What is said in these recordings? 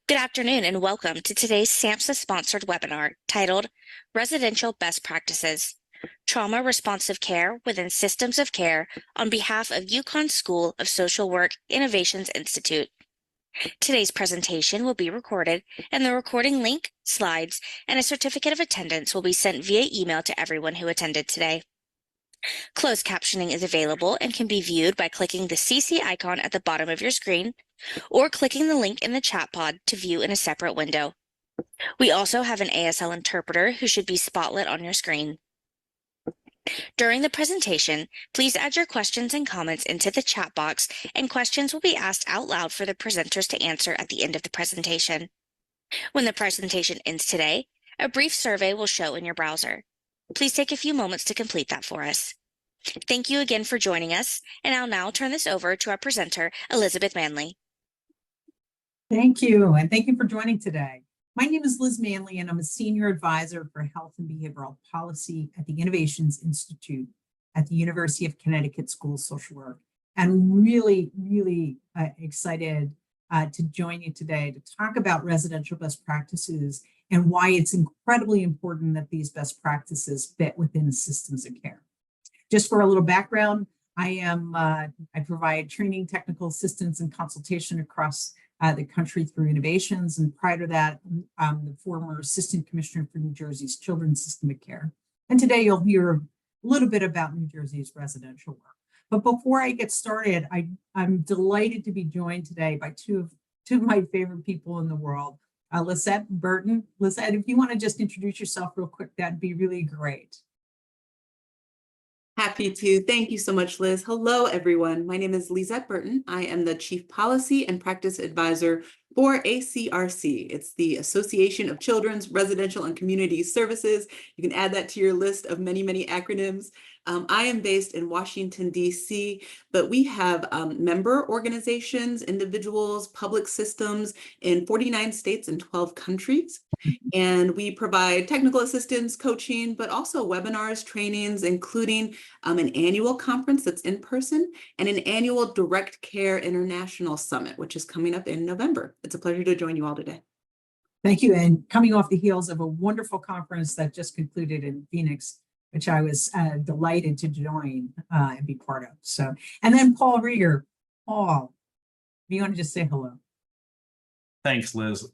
Good afternoon and welcome to today's SAMHSA-sponsored webinar titled Residential Best Practices, Trauma Responsive Care Within Systems of Care on behalf of UConn School of Social Work Innovations Institute. Today's presentation will be recorded, and the recording link, slides, and a certificate of attendance will be sent via email to everyone who attended today. Closed captioning is available and can be viewed by clicking the CC icon at the bottom of your screen or clicking the link in the chat pod to view in a separate window. We also have an ASL interpreter who should be spotlit on your screen. During the presentation, please add your questions and comments into the chat box, and questions will be asked out loud for the presenters to answer at the end of the presentation. When the presentation ends today, a brief survey will show in your browser. Please take a few moments to complete that for us. Thank you again for joining us, and I'll now turn this over to our presenter, Elizabeth Manley. Thank you, and thank you for joining today. My name is Liz Manley, and I'm a Senior Advisor for Health and Behavioral Policy at the Innovations Institute at the University of Connecticut School of Social Work. I'm really excited to join you today to talk about residential best practices and why it's incredibly important that these best practices fit within systems of care. Just for a little background, I provide training, technical assistance, and consultation across the country through Innovations, and prior to that, I'm the former Assistant Commissioner for New Jersey's Children's System of Care. And today you'll hear a little bit about New Jersey's residential work. But before I get started, I'm delighted to be joined today by two of my favorite people in the world, Lisette Burton. Lisette, if you want to just introduce yourself real quick, that'd be really great. Happy to. Thank you so much, Liz. Hello, everyone. My name is Lisette Burton. I am the Chief Policy and Practice Advisor for ACRC. It's the Association of Children's Residential and Community Services. You can add that to your list of many acronyms. I am based in Washington, D.C., but we have member organizations, individuals, public systems in 49 states and 12 countries. And we provide technical assistance, coaching, but also webinars, trainings, including an annual conference that's in person and an annual Direct Care International Summit, which is coming up in November. It's a pleasure to join you all today. Thank you. And coming off the heels of a wonderful conference that just concluded in Phoenix, which I was delighted to join and be part of. So, and then Paul Rieger. Paul, do you want to just say hello? Thanks, Liz.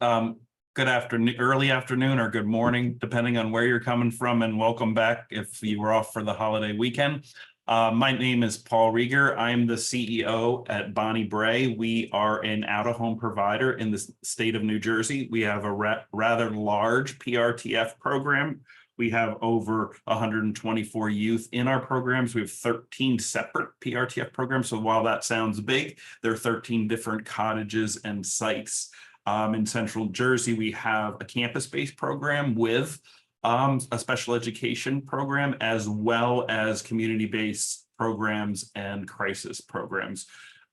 Good afternoon, early afternoon, or good morning, depending on where you're coming from, and welcome back if you were off for the holiday weekend. My name is Paul Rieger. I'm the CEO at Bonnie Bray. We are an out-of-home provider in the state of New Jersey. We have a rather large PRTF program. We have over 124 youth in our programs. We have 13 separate PRTF programs. So while that sounds big, there are 13 different cottages and sites. In Central Jersey, we have a campus-based program with a special education program, as well as community-based programs and crisis programs.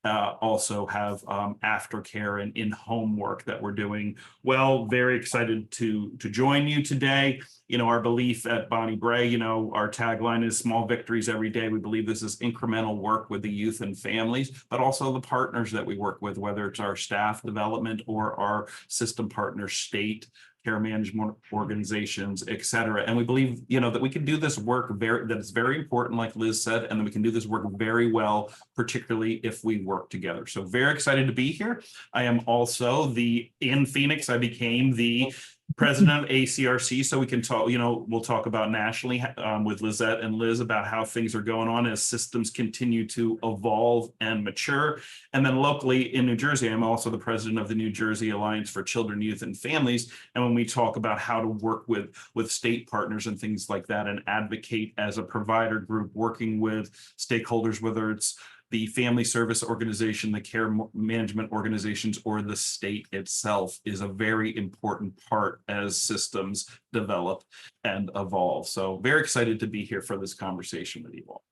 Also have aftercare and in-home work that we're doing. Well, very excited to join you today. You know, our belief at Bonnie Bray, you know, our tagline is small victories every day. We believe this is incremental work with the youth and families, but also the partners that we work with, whether it's our staff development or our system partners, state, care management organizations, et cetera. And we believe, you know, that we can do this work that is very important, like Liz said, and that we can do this work very well, particularly if we work together. So very excited to be here. I am also in Phoenix, I became the president of ACRC, so we can talk, you know, we'll talk about nationally with Lizette and Liz about how things are going on as systems continue to evolve and mature. And then locally in New Jersey, I'm also the president of the New Jersey Alliance for Children, Youth, and Families. And when we talk about how to work with state partners and things like that and advocate as a provider group, working with stakeholders, whether it's the family service organization, the care management organizations, or the state itself, is a very important part as systems develop and evolve. So very excited to be here for this conversation with you all.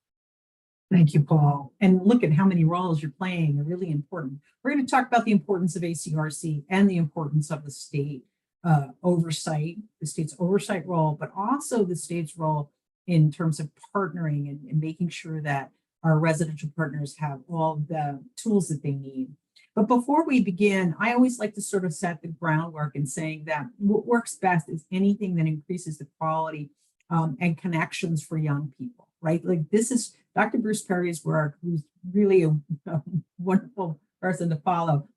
Thank you, Paul. And look at how many roles you're playing are really important. We're going to talk about the importance of ACRC and the importance of the state oversight, the state's oversight role, but also the state's role in terms of partnering and making sure that our residential partners have all the tools that they need. But before we begin, I always like to sort of set the groundwork in saying that what works best is anything that increases the quality and connections for young people, right? Like this is Dr. Bruce Perry's work, who's really a wonderful person to follow,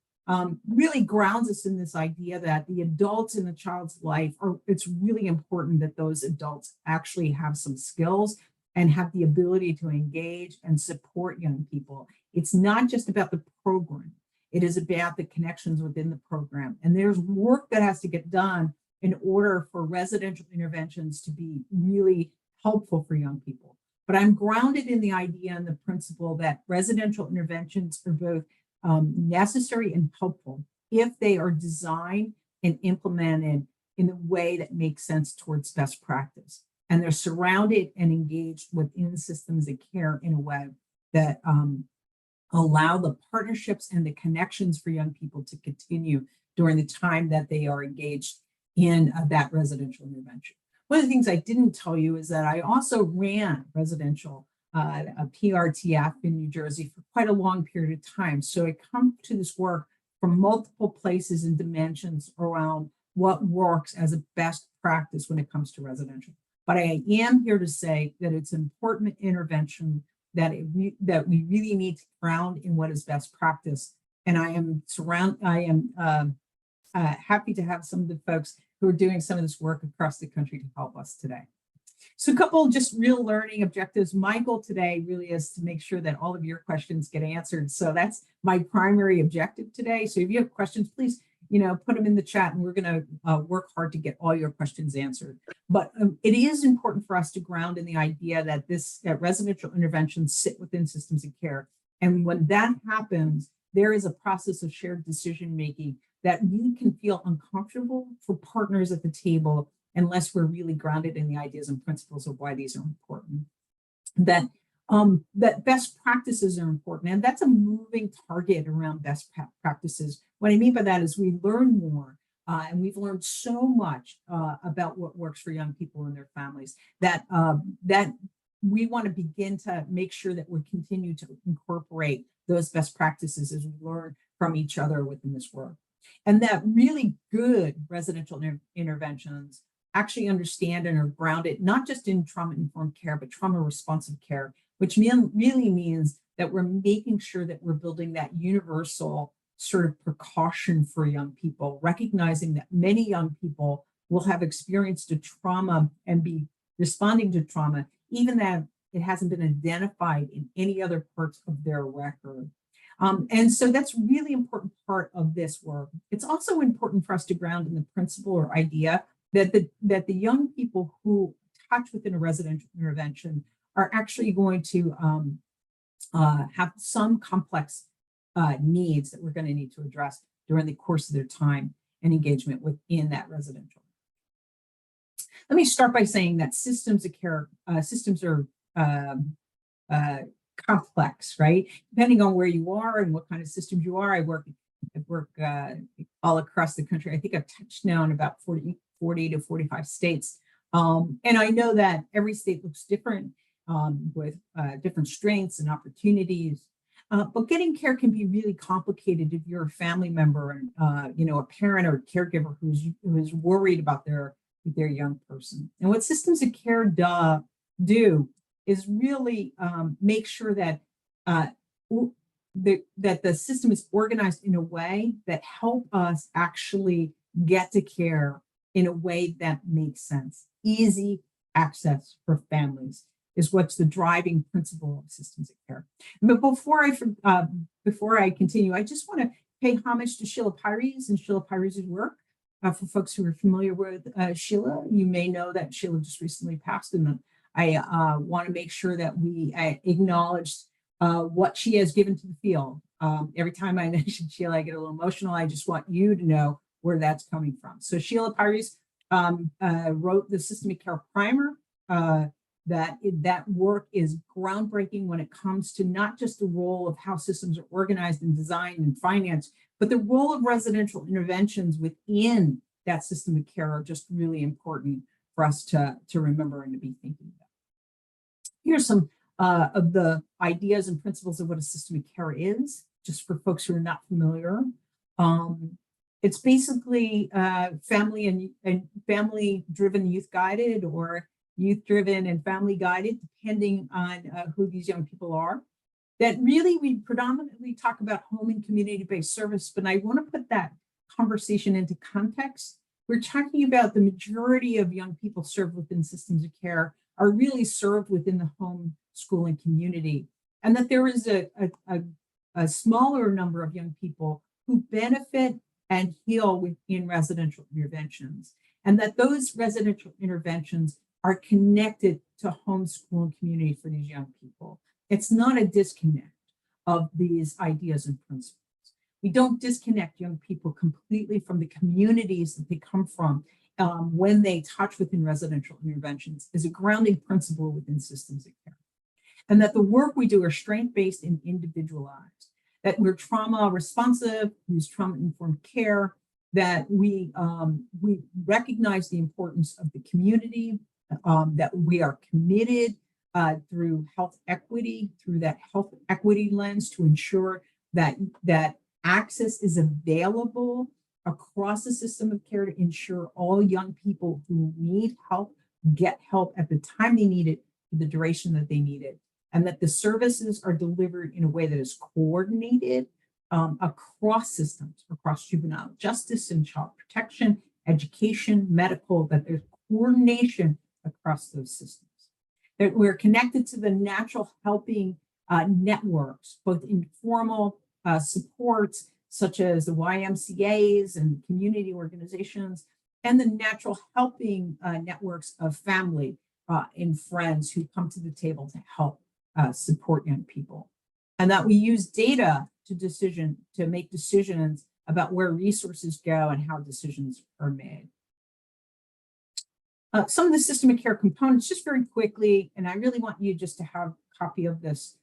really grounds us in this idea that the adults in a child's life it's really important that those adults actually have some skills and have the ability to engage and support young people. It's not just about the program. It is about the connections within the program. And there's work that has to get done in order for residential interventions to be really helpful for young people. But I'm grounded in the idea and the principle that residential interventions are both necessary and helpful if they are designed and implemented in a way that makes sense towards best practice. And they're surrounded and engaged within systems of care in a way that allow the partnerships and the connections for young people to continue during the time that they are engaged in that residential intervention. One of the things I didn't tell you is that I also ran residential a PRTF in New Jersey for quite a long period of time. So I come to this work from multiple places and dimensions around what works as a best practice when it comes to residential. But I am here to say that it's an important intervention that we really need to ground in what is best practice. And I am happy to have some of the folks who are doing some of this work across the country to help us today. So a couple just real learning objectives. My goal today really is to make sure that all of your questions get answered. So that's my primary objective today. So if you have questions, please, put them in the chat and we're going to work hard to get all your questions answered. But it is important for us to ground in the idea that that residential interventions sit within systems of care. And when that happens, there is a process of shared decision-making that really can feel uncomfortable for partners at the table unless we're really grounded in the ideas and principles of why these are important. That best practices are important, and that's a moving target around best practices. What I mean by that is we learn more, and we've learned so much about what works for young people and their families that we want to begin to make sure that we continue to incorporate those best practices as we learn from each other within this work. And that really good residential interventions actually understand and are grounded not just in trauma-informed care, but trauma-responsive care, which really means that we're making sure that we're building that universal sort of precaution for young people, recognizing that many young people will have experienced a trauma and be responding to trauma, even that it hasn't been identified in any other parts of their record. And so that's a really important part of this work. It's also important for us to ground in the principle or idea that the young people who touch within a residential intervention are actually going to have some complex needs that we're going to need to address during the course of their time and engagement within that residential. Let me start by saying that systems of care, systems are complex, right? Depending on where you are and what kind of systems you are. I work all across the country. I think I've touched now in about 40 to 45 states. And I know that every state looks different with different strengths and opportunities. But getting care can be really complicated if you're a family member and a parent or a caregiver who's worried about their young person. And what systems of care do is really make sure that that the system is organized in a way that help us actually get to care in a way that makes sense. Easy access for families is what's the driving principle of systems of care. But before I continue, I just want to pay homage to Sheila Pires and Sheila Pires' work. For folks who are familiar with Sheila, you may know that Sheila just recently passed, and I want to make sure that we acknowledge what she has given to the field. Every time I mention Sheila, I get a little emotional. I just want you to know where that's coming from. So Sheila Pires wrote the System of Care Primer. That work is groundbreaking when it comes to not just the role of how systems are organized and designed and financed, but the role of residential interventions within that system of care are just really important for us to remember and to be thinking about. Here's some of the ideas and principles of what a system of care is. just for folks who are not familiar. It's basically family and family-driven youth guided, or youth-driven and family guided, depending on who these young people are. That really, we predominantly talk about home and community-based service, but I want to put that conversation into context. We're talking about the majority of young people served within systems of care are really served within the home, school, and community, and that there is a smaller number of young people who benefit and heal within residential interventions, and that those residential interventions are connected to home, school, and community for these young people. It's not a disconnect of these ideas and principles. We don't disconnect young people completely from the communities that they come from when they touch within residential interventions is a grounding principle within systems of care. And that the work we do are strength-based and individualized, that we're trauma responsive, use trauma-informed care, that we recognize the importance of the community, that we are committed through health equity, through that health equity lens to ensure that access is available across the system of care to ensure all young people who need help get help at the time they need it for the duration that they need it, and that the services are delivered in a way that is coordinated across systems, across juvenile justice and child protection, education, medical, that there's coordination across those systems. That we're connected to the natural helping networks, both informal supports such as the YMCAs and community organizations, and the natural helping networks of family and friends who come to the table to help support young people. And that we use data to make decisions about where resources go and how decisions are made. Some of the system of care components, just very quickly, and I really want you just to have a copy of this.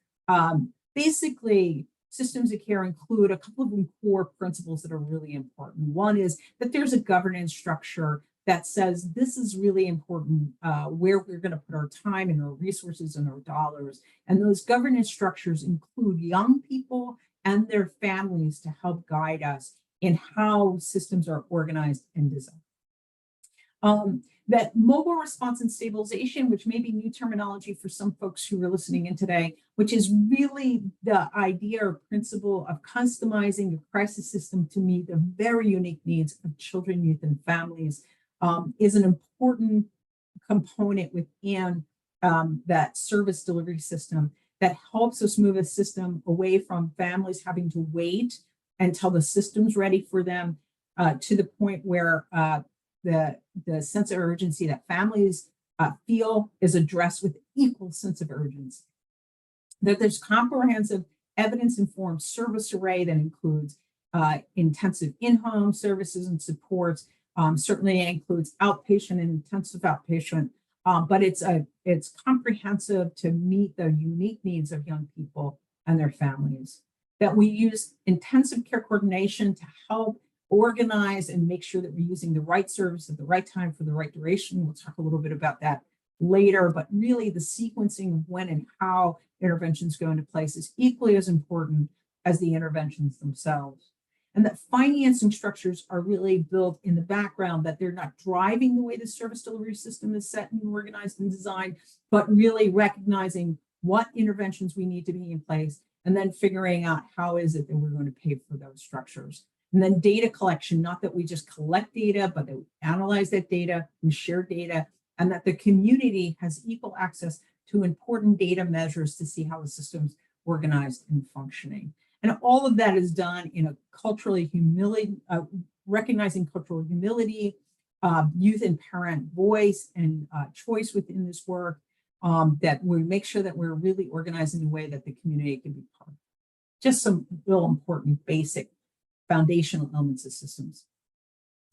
Basically, systems of care include a couple of core principles that are really important. One is that there's a governance structure that says this is really important, where we're going to put our time and our resources and our dollars. And those governance structures include young people and their families to help guide us in how systems are organized and designed. That mobile response and stabilization, which may be new terminology for some folks who are listening in today, which is really the idea or principle of customizing a crisis system to meet the very unique needs of children, youth, and families, is an important component within that service delivery system that helps us move a system away from families having to wait until the system's ready for them to the point where the sense of urgency that families feel is addressed with equal sense of urgency. That there's comprehensive evidence-informed service array that includes intensive in-home services and supports. Certainly it includes outpatient and intensive outpatient, but it's comprehensive to meet the unique needs of young people and their families. That we use intensive care coordination to help organize and make sure that we're using the right service at the right time for the right duration. We'll talk a little bit about that later, but really the sequencing of when and how interventions go into place is equally as important as the interventions themselves. And that financing structures are really built in the background, that they're not driving the way the service delivery system is set and organized and designed, but really recognizing what interventions we need to be in place and then figuring out how is it that we're going to pay for those structures. And then data collection, not that we just collect data, but that we analyze that data, we share data, and that the community has equal access to important data measures to see how the system's organized and functioning. And all of that is done in a recognizing cultural humility, youth and parent voice and choice within this work, that we make sure that we're really organized in a way that the community can be part of. Just some real important basic foundational elements of systems.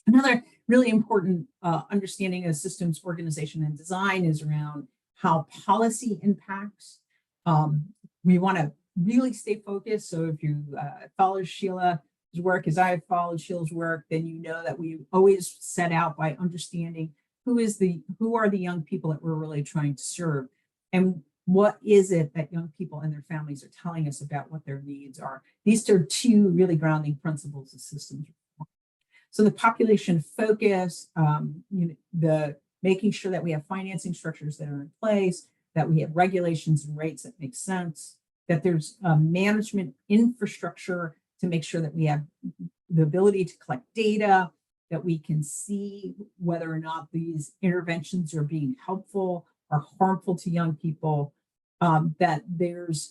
Another really important understanding of systems organization and design is around how policy impacts. We want to really stay focused. So if you follow Sheila's work as I have followed Sheila's work, then you know that we always set out by understanding who are the young people that we're really trying to serve. And what is it that young people and their families are telling us about what their needs are? These are two really grounding principles of systems reform. So the population focus, the making sure that we have financing structures that are in place, that we have regulations and rates that make sense, that there's management infrastructure to make sure that we have the ability to collect data, that we can see whether or not these interventions are being helpful or harmful to young people, that there's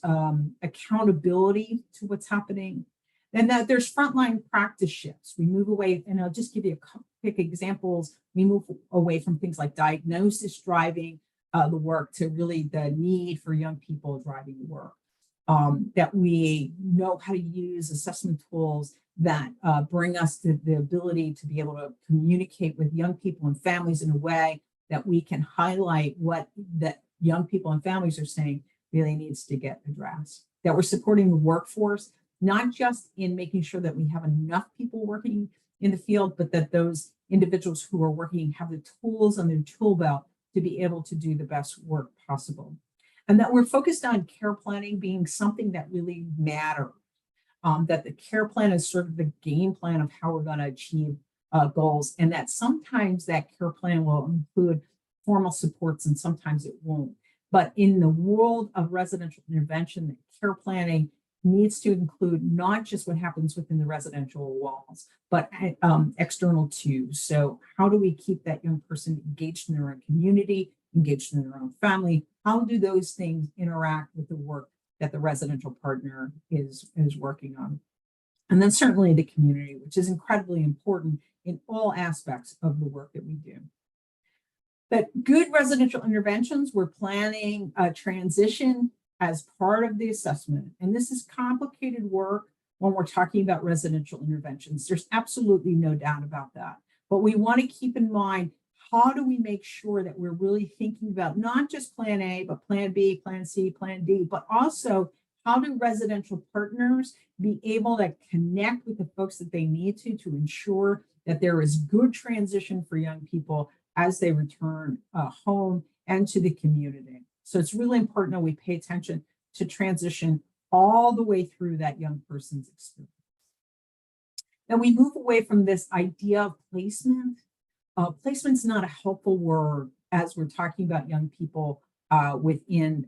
accountability to what's happening, and that there's frontline practice shifts. We move away, and I'll just give you a couple quick examples. We move away from things like diagnosis driving the work to really the need for young people driving the work. That we know how to use assessment tools that bring us to the ability to be able to communicate with young people and families in a way that we can highlight what that young people and families are saying really needs to get addressed. That we're supporting the workforce, not just in making sure that we have enough people working in the field, but that those individuals who are working have the tools on their tool belt to be able to do the best work possible. And that we're focused on care planning being something that really matters. That the care plan is sort of the game plan of how we're going to achieve goals, and that sometimes that care plan will include formal supports and sometimes it won't. But in the world of residential intervention, the care planning needs to include not just what happens within the residential walls, but external too. So how do we keep that young person engaged in their own community, engaged in their own family? How do those things interact with the work that the residential partner is working on? And then certainly the community, which is incredibly important in all aspects of the work that we do. But good residential interventions, we're planning a transition as part of the assessment. And this is complicated work when we're talking about residential interventions. There's absolutely no doubt about that. But we want to keep in mind, how do we make sure that we're really thinking about not just plan A, but plan B, plan C, plan D, but also how do residential partners be able to connect with the folks that they need to ensure that there is good transition for young people as they return home and to the community. So it's really important that we pay attention to transition all the way through that young person's experience. Then we move away from this idea of placement. Placement's not a helpful word as we're talking about young people within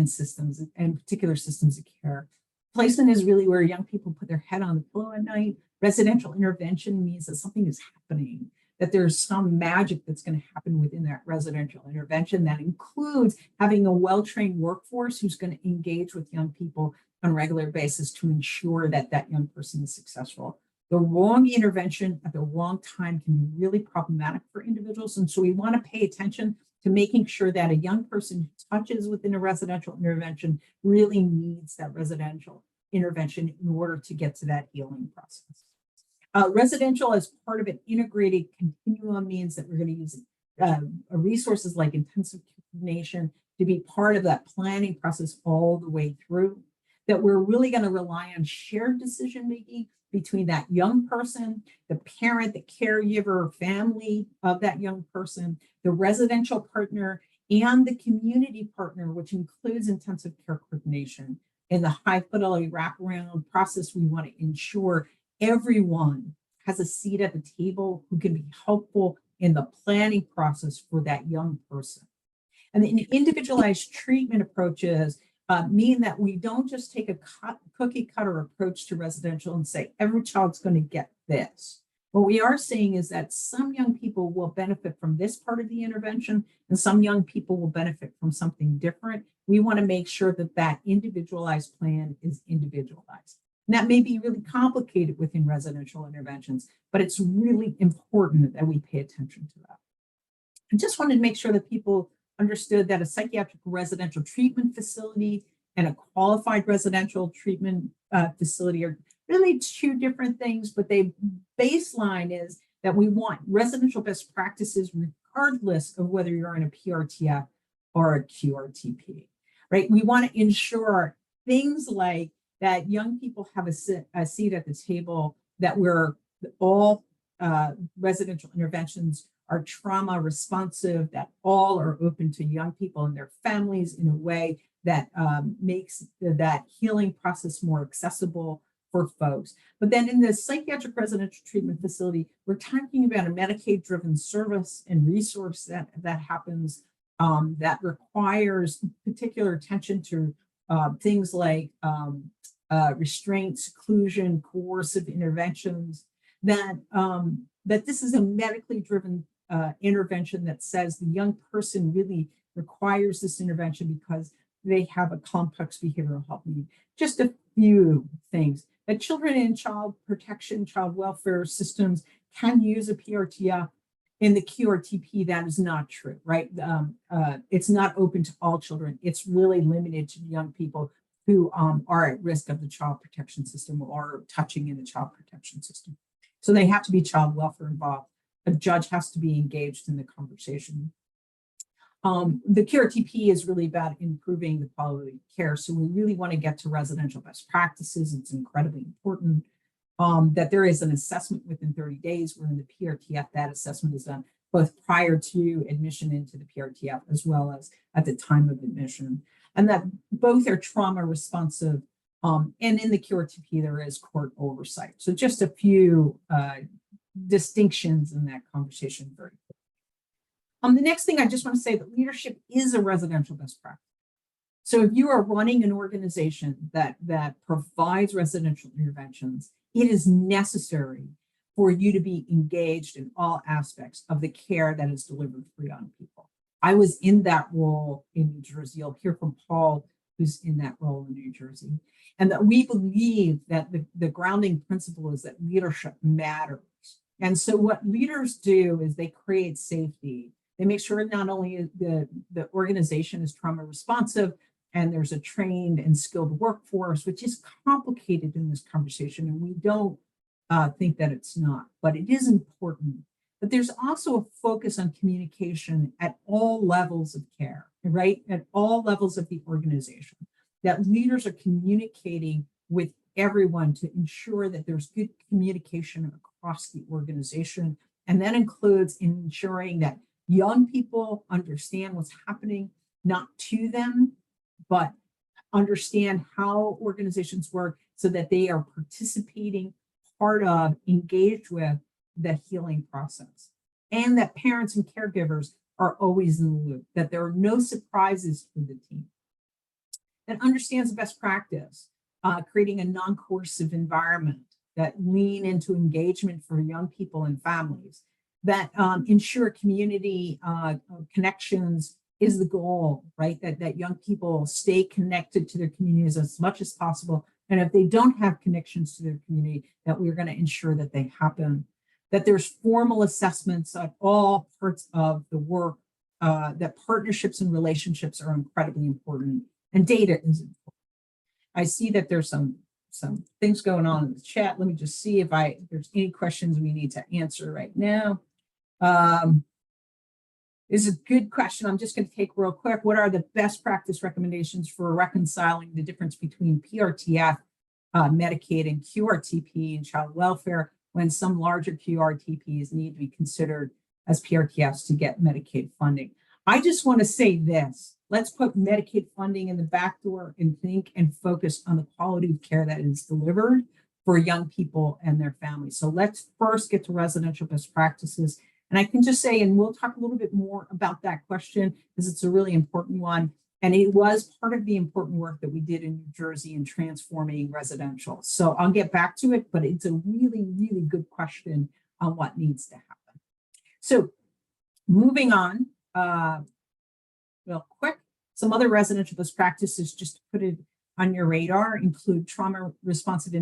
systems, and particular systems of care. Placement is really where young people put their head on the pillow at night. Residential intervention means that something is happening, that there's some magic that's going to happen within that residential intervention that includes having a well-trained workforce who's going to engage with young people on a regular basis to ensure that that young person is successful. The wrong intervention at the wrong time can be really problematic for individuals. And so we want to pay attention to making sure that a young person who touches within a residential intervention really needs that residential intervention in order to get to that healing process. Residential as part of an integrated continuum means that we're going to use resources like intensive coordination to be part of that planning process all the way through, that we're really going to rely on shared decision-making between that young person, the parent, the caregiver, family of that young person, the residential partner, and the community partner, which includes intensive care coordination. In the high fidelity wraparound process, we want to ensure everyone has a seat at the table who can be helpful in the planning process for that young person. And the individualized treatment approaches mean that we don't just take a cookie cutter approach to residential and say, every child's going to get this. What we are saying is that some young people will benefit from this part of the intervention, and some young people will benefit from something different. We want to make sure that that individualized plan is individualized. And that may be really complicated within residential interventions, but it's really important that we pay attention to that. I just wanted to make sure that people understood that a psychiatric residential treatment facility and a qualified residential treatment facility are really two different things, but the baseline is that we want residential best practices regardless of whether you're in a PRTF or a QRTP, right? We want to ensure things like that young people have a seat at the table, that we're all residential interventions are trauma responsive, that all are open to young people and their families in a way that makes that healing process more accessible for folks. But then in the psychiatric residential treatment facility, we're talking about a Medicaid-driven service and resource that happens that requires particular attention to things like restraint, seclusion, coercive interventions, that this is a medically driven intervention that says the young person really requires this intervention because they have a complex behavioral health need. Just a few things. That children in child protection, child welfare systems can use a PRTF. In the QRTP, that is not true, right? It's not open to all children. It's really limited to young people who are at risk of the child protection system or touching in the child protection system. So they have to be child welfare involved. A judge has to be engaged in the conversation. The QRTP is really about improving the quality of care. So we really want to get to residential best practices. It's incredibly important that there is an assessment within 30 days, where in the PRTF, that assessment is done both prior to admission into the PRTF as well as at the time of admission. And that both are trauma responsive. And in the QRTP, there is court oversight. So just a few distinctions in that conversation. Very quickly. The next thing I just want to say that leadership is a residential best practice. So if you are running an organization that provides residential interventions, it is necessary for you to be engaged in all aspects of the care that is delivered for young people. I was in that role in New Jersey. You'll hear from Paul, who's in that role in New Jersey. And that we believe that the grounding principle is that leadership matters. And so what leaders do is they create safety. They make sure not only the organization is trauma responsive and there's a trained and skilled workforce, which is complicated in this conversation, and we don't think that it's not, but it is important. But there's also a focus on communication at all levels of care, right? At all levels of the organization, that leaders are communicating with everyone to ensure that there's good communication across the organization. And that includes ensuring that young people understand what's happening, not to them, but understand how organizations work so that they are participating, part of, engaged with the healing process. And that parents and caregivers are always in the loop, that there are no surprises for the team. That understands best practice, creating a non-coercive environment that lean into engagement for young people and families, that ensure community connections is the goal, right? That young people stay connected to their communities as much as possible. And if they don't have connections to their community, that we're going to ensure that they happen. That there's formal assessments at all parts of the work, that partnerships and relationships are incredibly important, and data is important. I see that there's some things going on in the chat. Let me just see if there's any questions we need to answer right now. This is a good question. I'm just going to take real quick. What are the best practice recommendations for reconciling the difference between PRTF, Medicaid, and QRTP and child welfare when some larger QRTPs need to be considered as PRTFs to get Medicaid funding? I just want to say this. Let's put Medicaid funding in the back door and think and focus on the quality of care that is delivered for young people and their families. So let's first get to residential best practices. And I can just say, and we'll talk a little bit more about that question because it's a really important one. And it was part of the important work that we did in New Jersey in transforming residential. So I'll get back to it, but it's a really, really good question on what needs to happen. So moving on, real quick, some other residential best practices, just to put it on your radar, include trauma responsive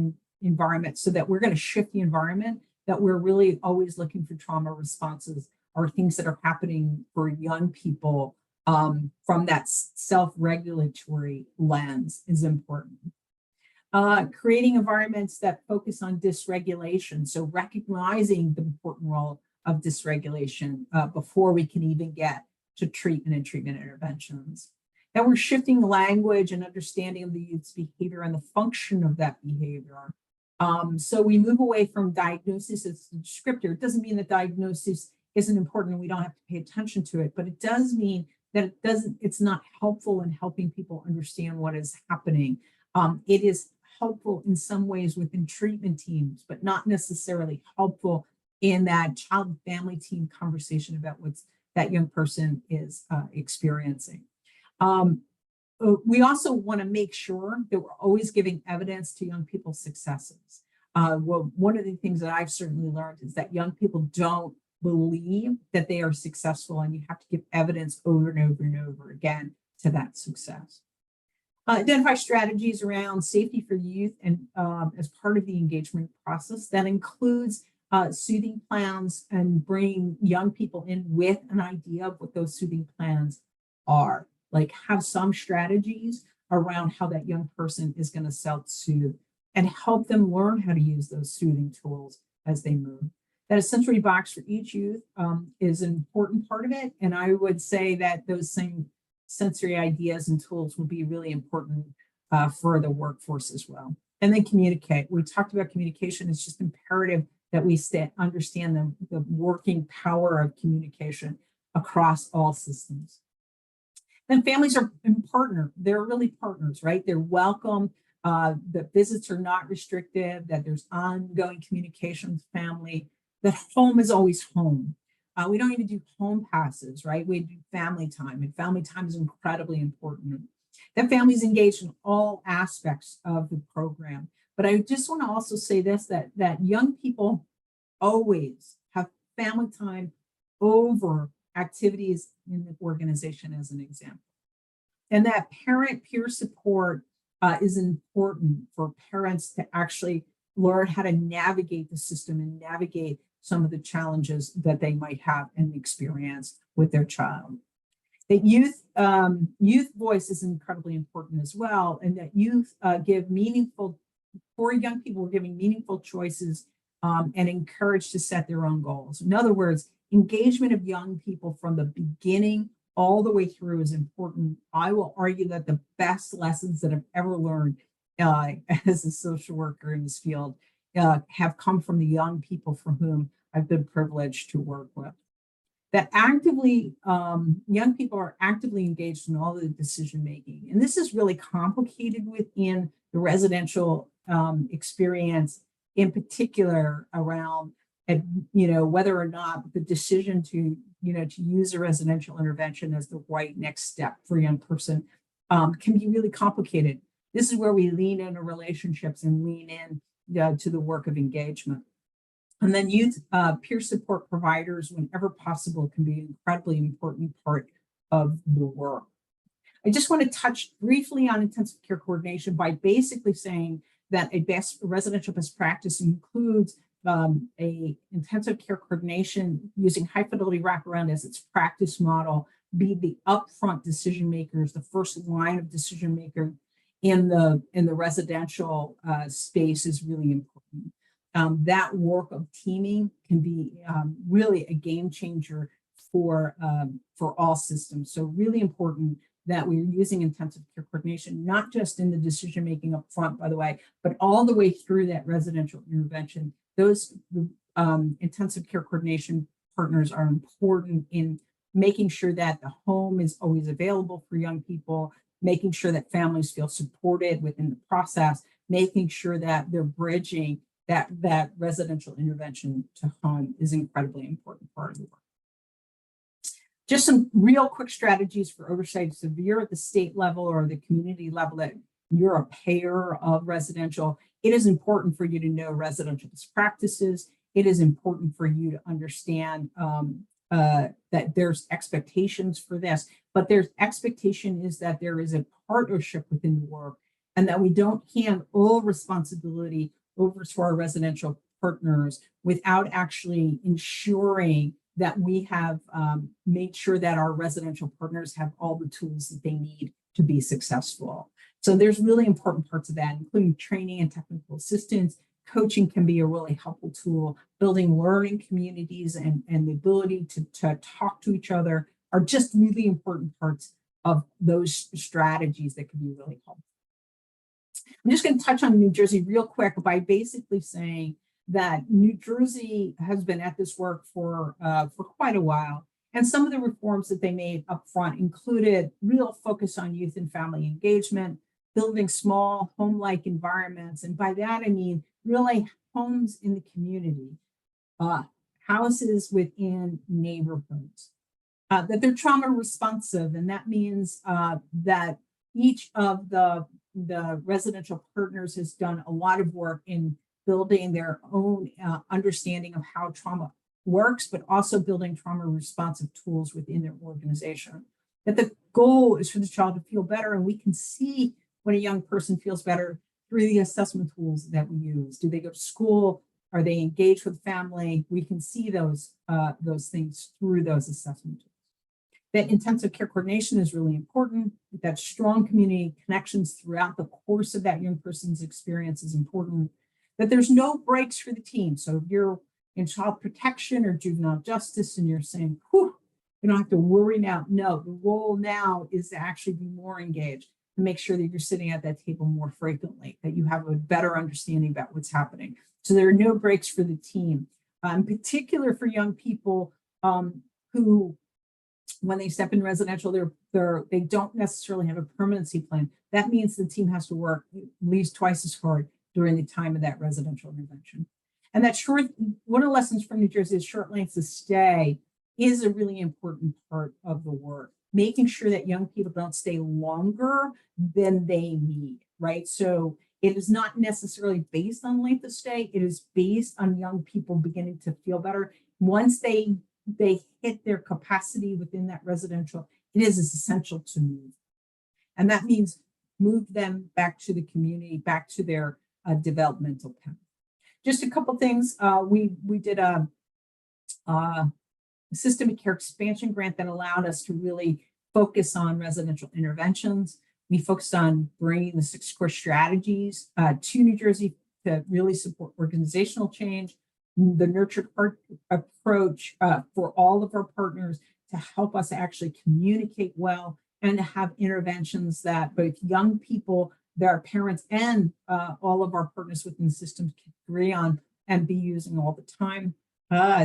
environment, so that we're going to shift the environment, that we're really always looking for trauma responses or things that are happening for young people from that self-regulatory lens is important. Creating environments that focus on dysregulation, so recognizing the important role of dysregulation before we can even get to treatment and treatment interventions. That we're shifting language and understanding of the youth's behavior and the function of that behavior. So we move away from diagnosis as a descriptor. It doesn't mean that diagnosis isn't important and we don't have to pay attention to it, but it does mean that it's not helpful in helping people understand what is happening. It is helpful in some ways within treatment teams, but not necessarily helpful in that child and family team conversation about what's that young person is experiencing. We also want to make sure that we're always giving evidence to young people's successes. Well, one of the things that I've certainly learned is that young people don't believe that they are successful, and you have to give evidence over and over and over again to that success. Identify strategies around safety for youth and as part of the engagement process. That includes soothing plans and bringing young people in with an idea of what those soothing plans are. Like have some strategies around how that young person is going to self-soothe and help them learn how to use those soothing tools as they move. That a sensory box for each youth is an important part of it. And I would say that those same sensory ideas and tools will be really important for the workforce as well. And then communicate. We talked about communication. It's just imperative that we understand the working power of communication across all systems. Then families are partner. They're really partners, right? They're welcome. The visits are not restrictive, that there's ongoing communication with family, that home is always home. We don't even do home passes, right? We do family time, and family time is incredibly important. That families engaged in all aspects of the program. But I just want to also say this, that young people always have family time over activities in the organization, as an example. And that parent peer support is important for parents to actually learn how to navigate the system and navigate some of the challenges that they might have and experience with their child. That youth voice is incredibly important as well, and that youth give meaningful, for young people, we're giving meaningful choices and encouraged to set their own goals. In other words, engagement of young people from the beginning all the way through is important. I will argue that the best lessons that I've ever learned as a social worker in this field have come from the young people for whom I've been privileged to work with. That actively, young people are actively engaged in all the decision making. And this is really complicated within the residential experience, in particular around whether or not the decision to use a residential intervention as the right next step for a young person can be really complicated. This is where we lean into relationships and lean in to the work of engagement. And then youth peer support providers, whenever possible, can be an incredibly important part of the work. I just want to touch briefly on intensive care coordination by basically saying that a residential best practice includes a intensive care coordination using high fidelity wraparound as its practice model, be the upfront decision makers, the first line of decision maker in the residential space is really important. That work of teaming can be really a game changer for all systems. So really important that we're using intensive care coordination, not just in the decision making up front, by the way, but all the way through that residential intervention. Those intensive care coordination partners are important in making sure that the home is always available for young people, making sure that families feel supported within the process, making sure that they're bridging that residential intervention to home is incredibly important part of the work. Just some real quick strategies for oversight. So if you're at the state level or the community level that you're a payer of residential, it is important for you to know residential best practices. It is important for you to understand that there's expectations for this, but there's expectation is that there is a partnership within the work and that we don't hand all responsibility over to our residential partners without actually ensuring that we have made sure that our residential partners have all the tools that they need to be successful. So there's really important parts of that, including training and technical assistance. Coaching can be a really helpful tool. Building learning communities and the ability to talk to each other are just really important parts of those strategies that can be really helpful. I'm just going to touch on New Jersey real quick by basically saying that New Jersey has been at this work for quite a while. And some of the reforms that they made up front included real focus on youth and family engagement, building small home-like environments. And by that, I mean really homes in the community, houses within neighborhoods, that they're trauma responsive. And that means that each of the residential partners has done a lot of work in building their own understanding of how trauma works, but also building trauma responsive tools within their organization. That the goal is for the child to feel better, and we can see when a young person feels better through the assessment tools that we use. Do they go to school? Are they engaged with family? We can see those things through those assessment tools. That intensive care coordination is really important. That strong community connections throughout the course of that young person's experience is important. That there's no breaks for the team. So if you're in child protection or juvenile justice and you're saying, whew, you don't have to worry now. No, the role now is to actually be more engaged and make sure that you're sitting at that table more frequently, that you have a better understanding about what's happening. So there are no breaks for the team, in particular for young people who, when they step in residential, they don't necessarily have a permanency plan. That means the team has to work at least twice as hard during the time of that residential intervention. And that one of the lessons from New Jersey is short lengths of stay is a really important part of the work, making sure that young people don't stay longer than they need, right? So it is not necessarily based on length of stay. It is based on young people beginning to feel better. Once they hit their capacity within that residential, it is essential to move. And that means move them back to the community, back to their developmental path. Just a couple things. We did a systemic care expansion grant that allowed us to really focus on residential interventions. We focused on bringing the 6 core strategies to New Jersey to really support organizational change, the nurtured heart approach for all of our partners to help us actually communicate well and to have interventions that both young people, their parents, and all of our partners within the system can agree on and be using all the time.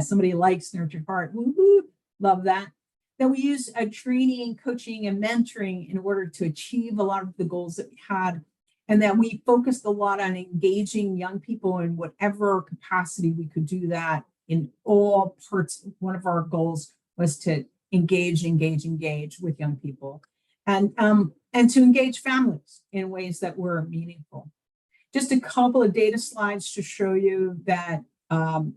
Somebody likes nurtured heart. Woo-hoo, love that. Then we use training, coaching, and mentoring in order to achieve a lot of the goals that we had. And then we focused a lot on engaging young people in whatever capacity we could do that in all parts. One of our goals was to engage with young people and to engage families in ways that were meaningful. Just a couple of data slides to show you that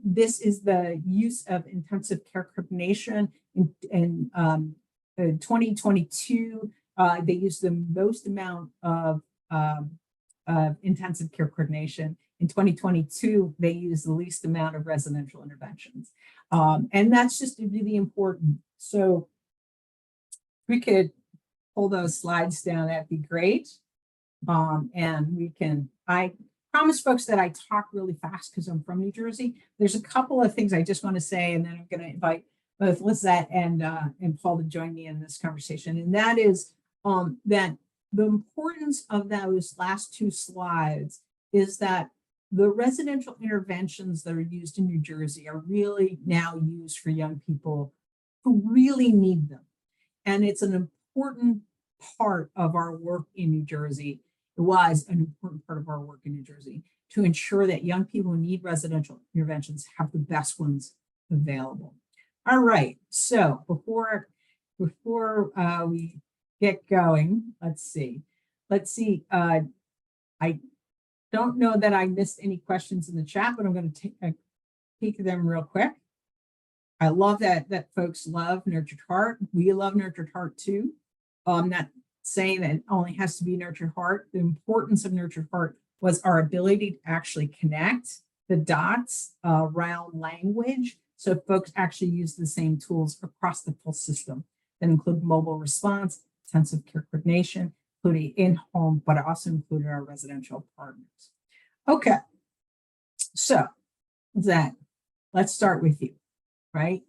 this is the use of intensive care coordination in 2022. They used the most amount of intensive care coordination. In 2022, they used the least amount of residential interventions. And that's just really important. So if we could pull those slides down, that'd be great. And we can, I promise folks that I talk really fast because I'm from New Jersey. There's a couple of things I just want to say, and then I'm going to invite both Lizette and Paul to join me in this conversation. And that is that the importance of those last 2 slides is that the residential interventions that are used in New Jersey are really now used for young people who really need them. And it's an important part of our work in New Jersey. It was an important part of our work in New Jersey to ensure that young people who need residential interventions have the best ones available. All right, so before we get going, let's see. I don't know that I missed any questions in the chat, but I'm going to take a peek at them real quick. I love that folks love Nurtured Heart. We love Nurtured Heart too. I'm not saying that it only has to be Nurtured Heart. The importance of Nurtured Heart was our ability to actually connect the dots around language. So folks actually use the same tools across the full system that include mobile response, intensive care coordination, including in-home, but also included our residential partners. Okay, so Zach, let's start with you, right?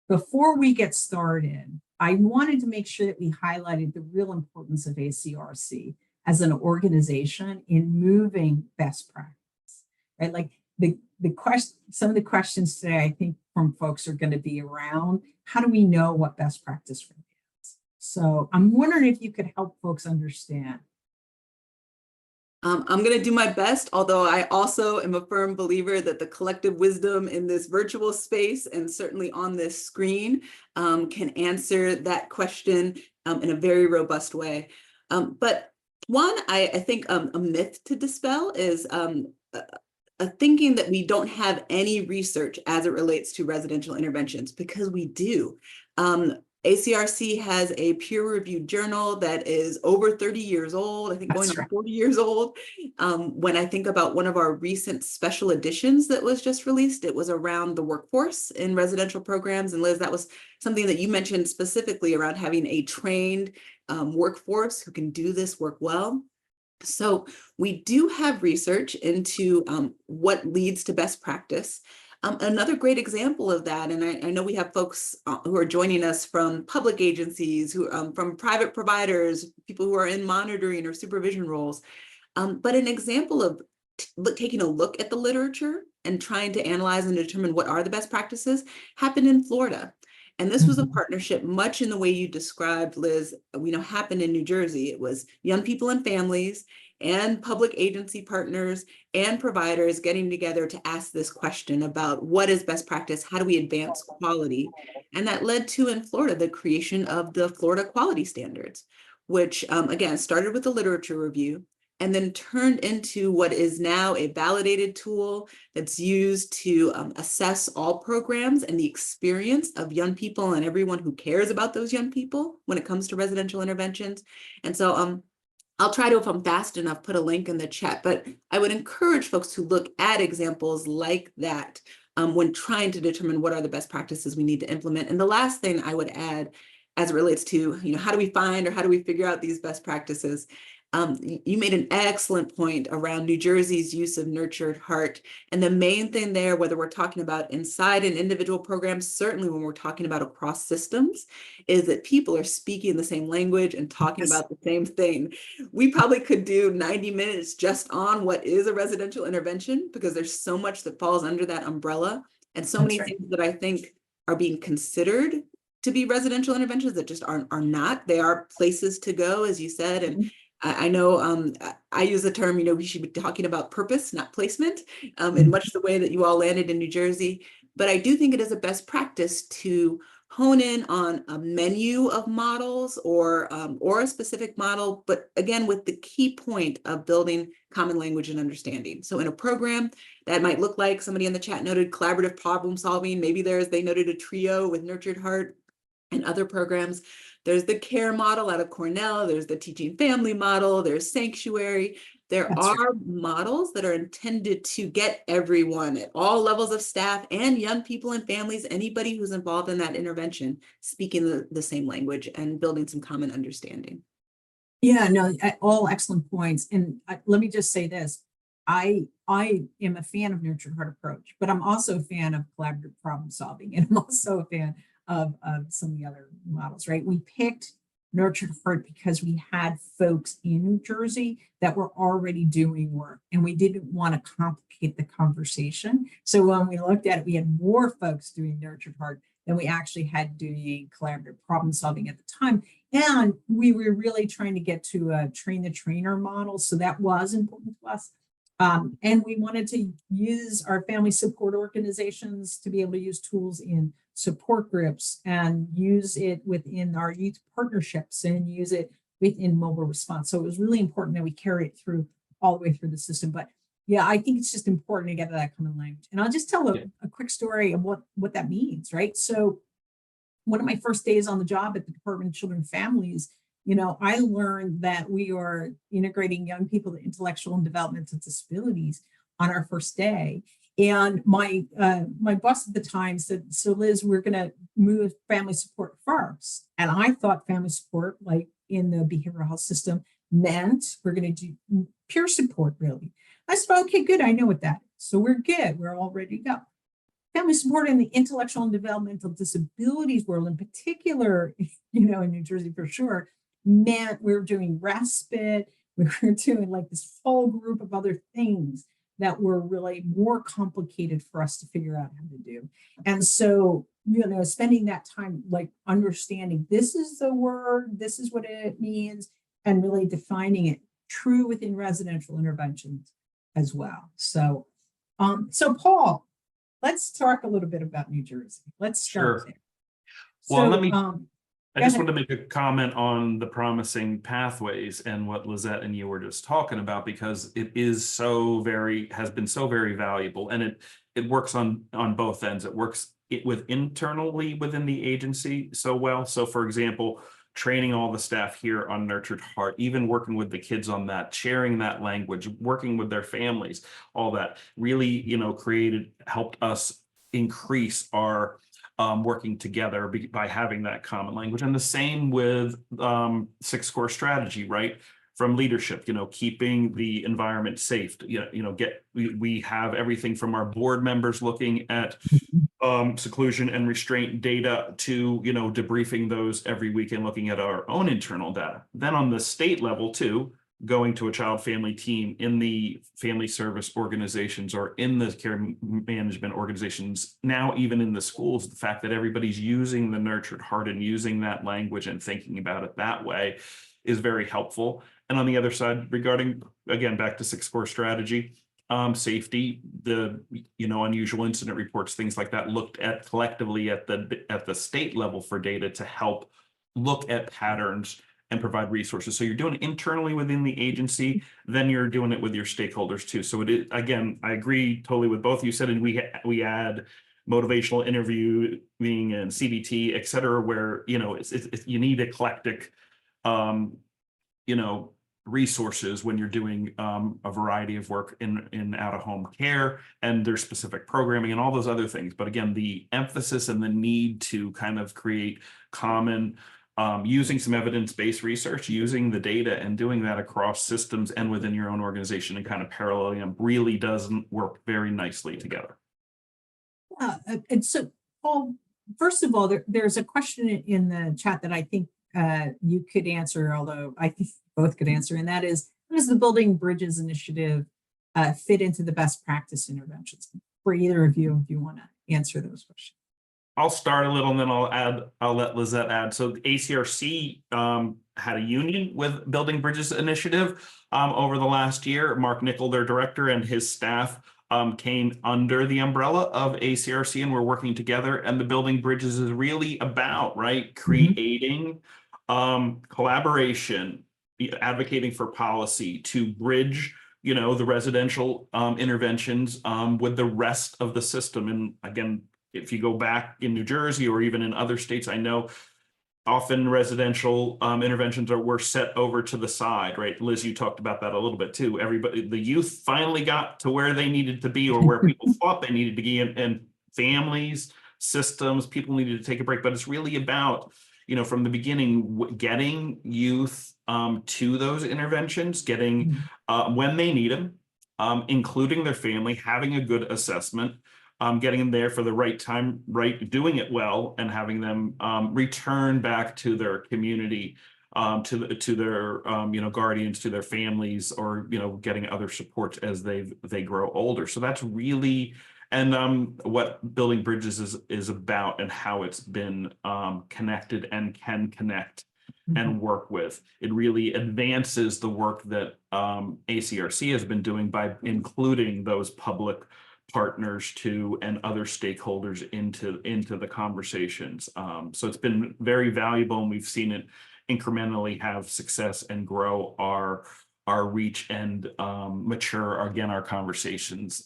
Before we get started, I wanted to make sure that we highlighted the real importance of ACRC as an organization in moving best practice, right? Like some of the questions today, I think from folks are going to be around, how do we know what best practice for is? So I'm wondering if you could help folks understand. I'm going to do my best, although I also am a firm believer that the collective wisdom in this virtual space and certainly on this screen can answer that question in a very robust way. But one, I think a myth to dispel is a thinking that we don't have any research as it relates to residential interventions, because we do. ACRC has a peer-reviewed journal that is over 30 years old, I think going on 40 years old. When I think about one of our recent special editions that was just released, it was around the workforce in residential programs. And Liz, that was something that you mentioned specifically around having a trained workforce who can do this work well. So we do have research into what leads to best practice. Another great example of that, and I know we have folks who are joining us from public agencies, who from private providers, people who are in monitoring or supervision roles, but an example of taking a look at the literature and trying to analyze and determine what are the best practices happened in Florida. And this was a partnership, much in the way you described, Liz, happened in New Jersey. It was young people and families and public agency partners and providers getting together to ask this question about what is best practice, how do we advance quality? And that led to, in Florida, the creation of the Florida Quality Standards, which again, started with a literature review and then turned into what is now a validated tool that's used to assess all programs and the experience of young people and everyone who cares about those young people when it comes to residential interventions. And so I'll try to, if I'm fast enough, put a link in the chat, but I would encourage folks to look at examples like that when trying to determine what are the best practices we need to implement. And the last thing I would add as it relates to, how do we find or how do we figure out these best practices? You made an excellent point around New Jersey's use of nurtured heart. And the main thing there, whether we're talking about inside an individual program, certainly when we're talking about across systems, is that people are speaking the same language and talking about the same thing. We probably could do 90 minutes just on what is a residential intervention, because there's so much that falls under that umbrella and so many things that I think are being considered to be residential interventions that just are not. They are places to go, as you said, and I know I use the term, we should be talking about purpose, not placement, in much the way that you all landed in New Jersey. But I do think it is a best practice to hone in on a menu of models or a specific model, but again, with the key point of building common language and understanding. So in a program that might look like, somebody in the chat noted collaborative problem solving. Maybe they noted a trio with Nurtured Heart. And other programs, there's the CARE model out of Cornell, there's the Teaching Family model, there's Sanctuary. There are models that are intended to get everyone at all levels of staff and young people and families, anybody who's involved in that intervention, speaking the same language and building some common understanding. Yeah, no, all excellent points. And let me just say this. I am a fan of Nurtured Heart approach, but I'm also a fan of collaborative problem solving. And I'm also a fan of some of the other models, right? We picked Nurtured Heart because we had folks in New Jersey that were already doing work and we didn't want to complicate the conversation. So when we looked at it, we had more folks doing Nurtured Heart than we actually had doing collaborative problem solving at the time. And we were really trying to get to a train the trainer model. So that was important to us. And we wanted to use our family support organizations to be able to use tools in support groups and use it within our youth partnerships and use it within mobile response. So it was really important that we carry it through all the way through the system. But yeah, I think it's just important to get to that common language. And I'll just tell a quick story of what that means, right? So one of my first days on the job at the Department of Children and Families, I learned that we are integrating young people with intellectual and developmental disabilities on our first day. And my boss at the time said, so Liz, we're going to move family support first. And I thought family support, like in the behavioral health system, meant we're going to do peer support, really. I said, okay, good. I know what that is. So we're good. We're all ready to go. Family support in the intellectual and developmental disabilities world, in particular, in New Jersey for sure, meant we were doing respite. We were doing like this whole group of other things that were really more complicated for us to figure out how to do. And so, spending that time like understanding this is the word, this is what it means, and really defining it true within residential interventions as well. So, so Paul, let's talk a little bit about New Jersey. Let's start there. Well, So, I just want to make a comment on the promising pathways and what Lizette and you were just talking about, because it is has been so very valuable, and it works on both ends. It works internally within the agency so well. So for example, training all the staff here on Nurtured Heart, even working with the kids on that, sharing that language, working with their families, all that really, helped us increase our working together by having that common language. And the same with 6-core strategy, right? From leadership, keeping the environment safe. We have everything from our board members looking at seclusion and restraint data to, debriefing those every week and looking at our own internal data. Then on the state level too, going to a child family team in the family service organizations or in the care management organizations, now even in the schools, the fact that everybody's using the Nurtured Heart and using that language and thinking about it that way is very helpful. And on the other side, regarding, again, back to 6-core strategy, safety, the unusual incident reports, things like that, looked at collectively at the state level for data to help look at patterns and provide resources. So you're doing it internally within the agency, then you're doing it with your stakeholders too. So it is, again, I agree totally with both you said, and we add motivational interviewing and CBT, et cetera, where, you need eclectic, resources when you're doing a variety of work in out-of-home care, and there's specific programming and all those other things. But again, the emphasis and the need to kind of create common, using some evidence-based research, using the data and doing that across systems and within your own organization and kind of paralleling them really doesn't work very nicely together. And so, Paul, first of all, there's a question in the chat that I think you could answer, although I think both could answer, and that is, how does the Building Bridges initiative fit into the best practice interventions? For either of you, if you want to answer those questions. I'll start a little and then I'll let Lizette add. So the ACRC had a union with Building Bridges initiative over the last year. Mark Nickel, their director, and his staff came under the umbrella of ACRC, and we're working together. And the Building Bridges is really about, right, creating collaboration, advocating for policy to bridge, the residential interventions with the rest of the system. And again, if you go back in New Jersey or even in other states, I know often residential interventions were set over to the side, right? Liz, you talked about that a little bit too. The youth finally got to where they needed to be, or where people thought they needed to be, and families, systems, people needed to take a break. But it's really about, from the beginning, getting youth to those interventions, getting when they need them, including their family, having a good assessment, getting them there for the right time, right, doing it well, and having them return back to their community, to their guardians, to their families, or getting other support as they grow older. So that's really, and what Building Bridges is about, and how it's been connected and can connect and work with. It really advances the work that ACRC has been doing by including those public partners too and other stakeholders into the conversations. So it's been very valuable, and we've seen it incrementally have success and grow our reach and mature again our conversations.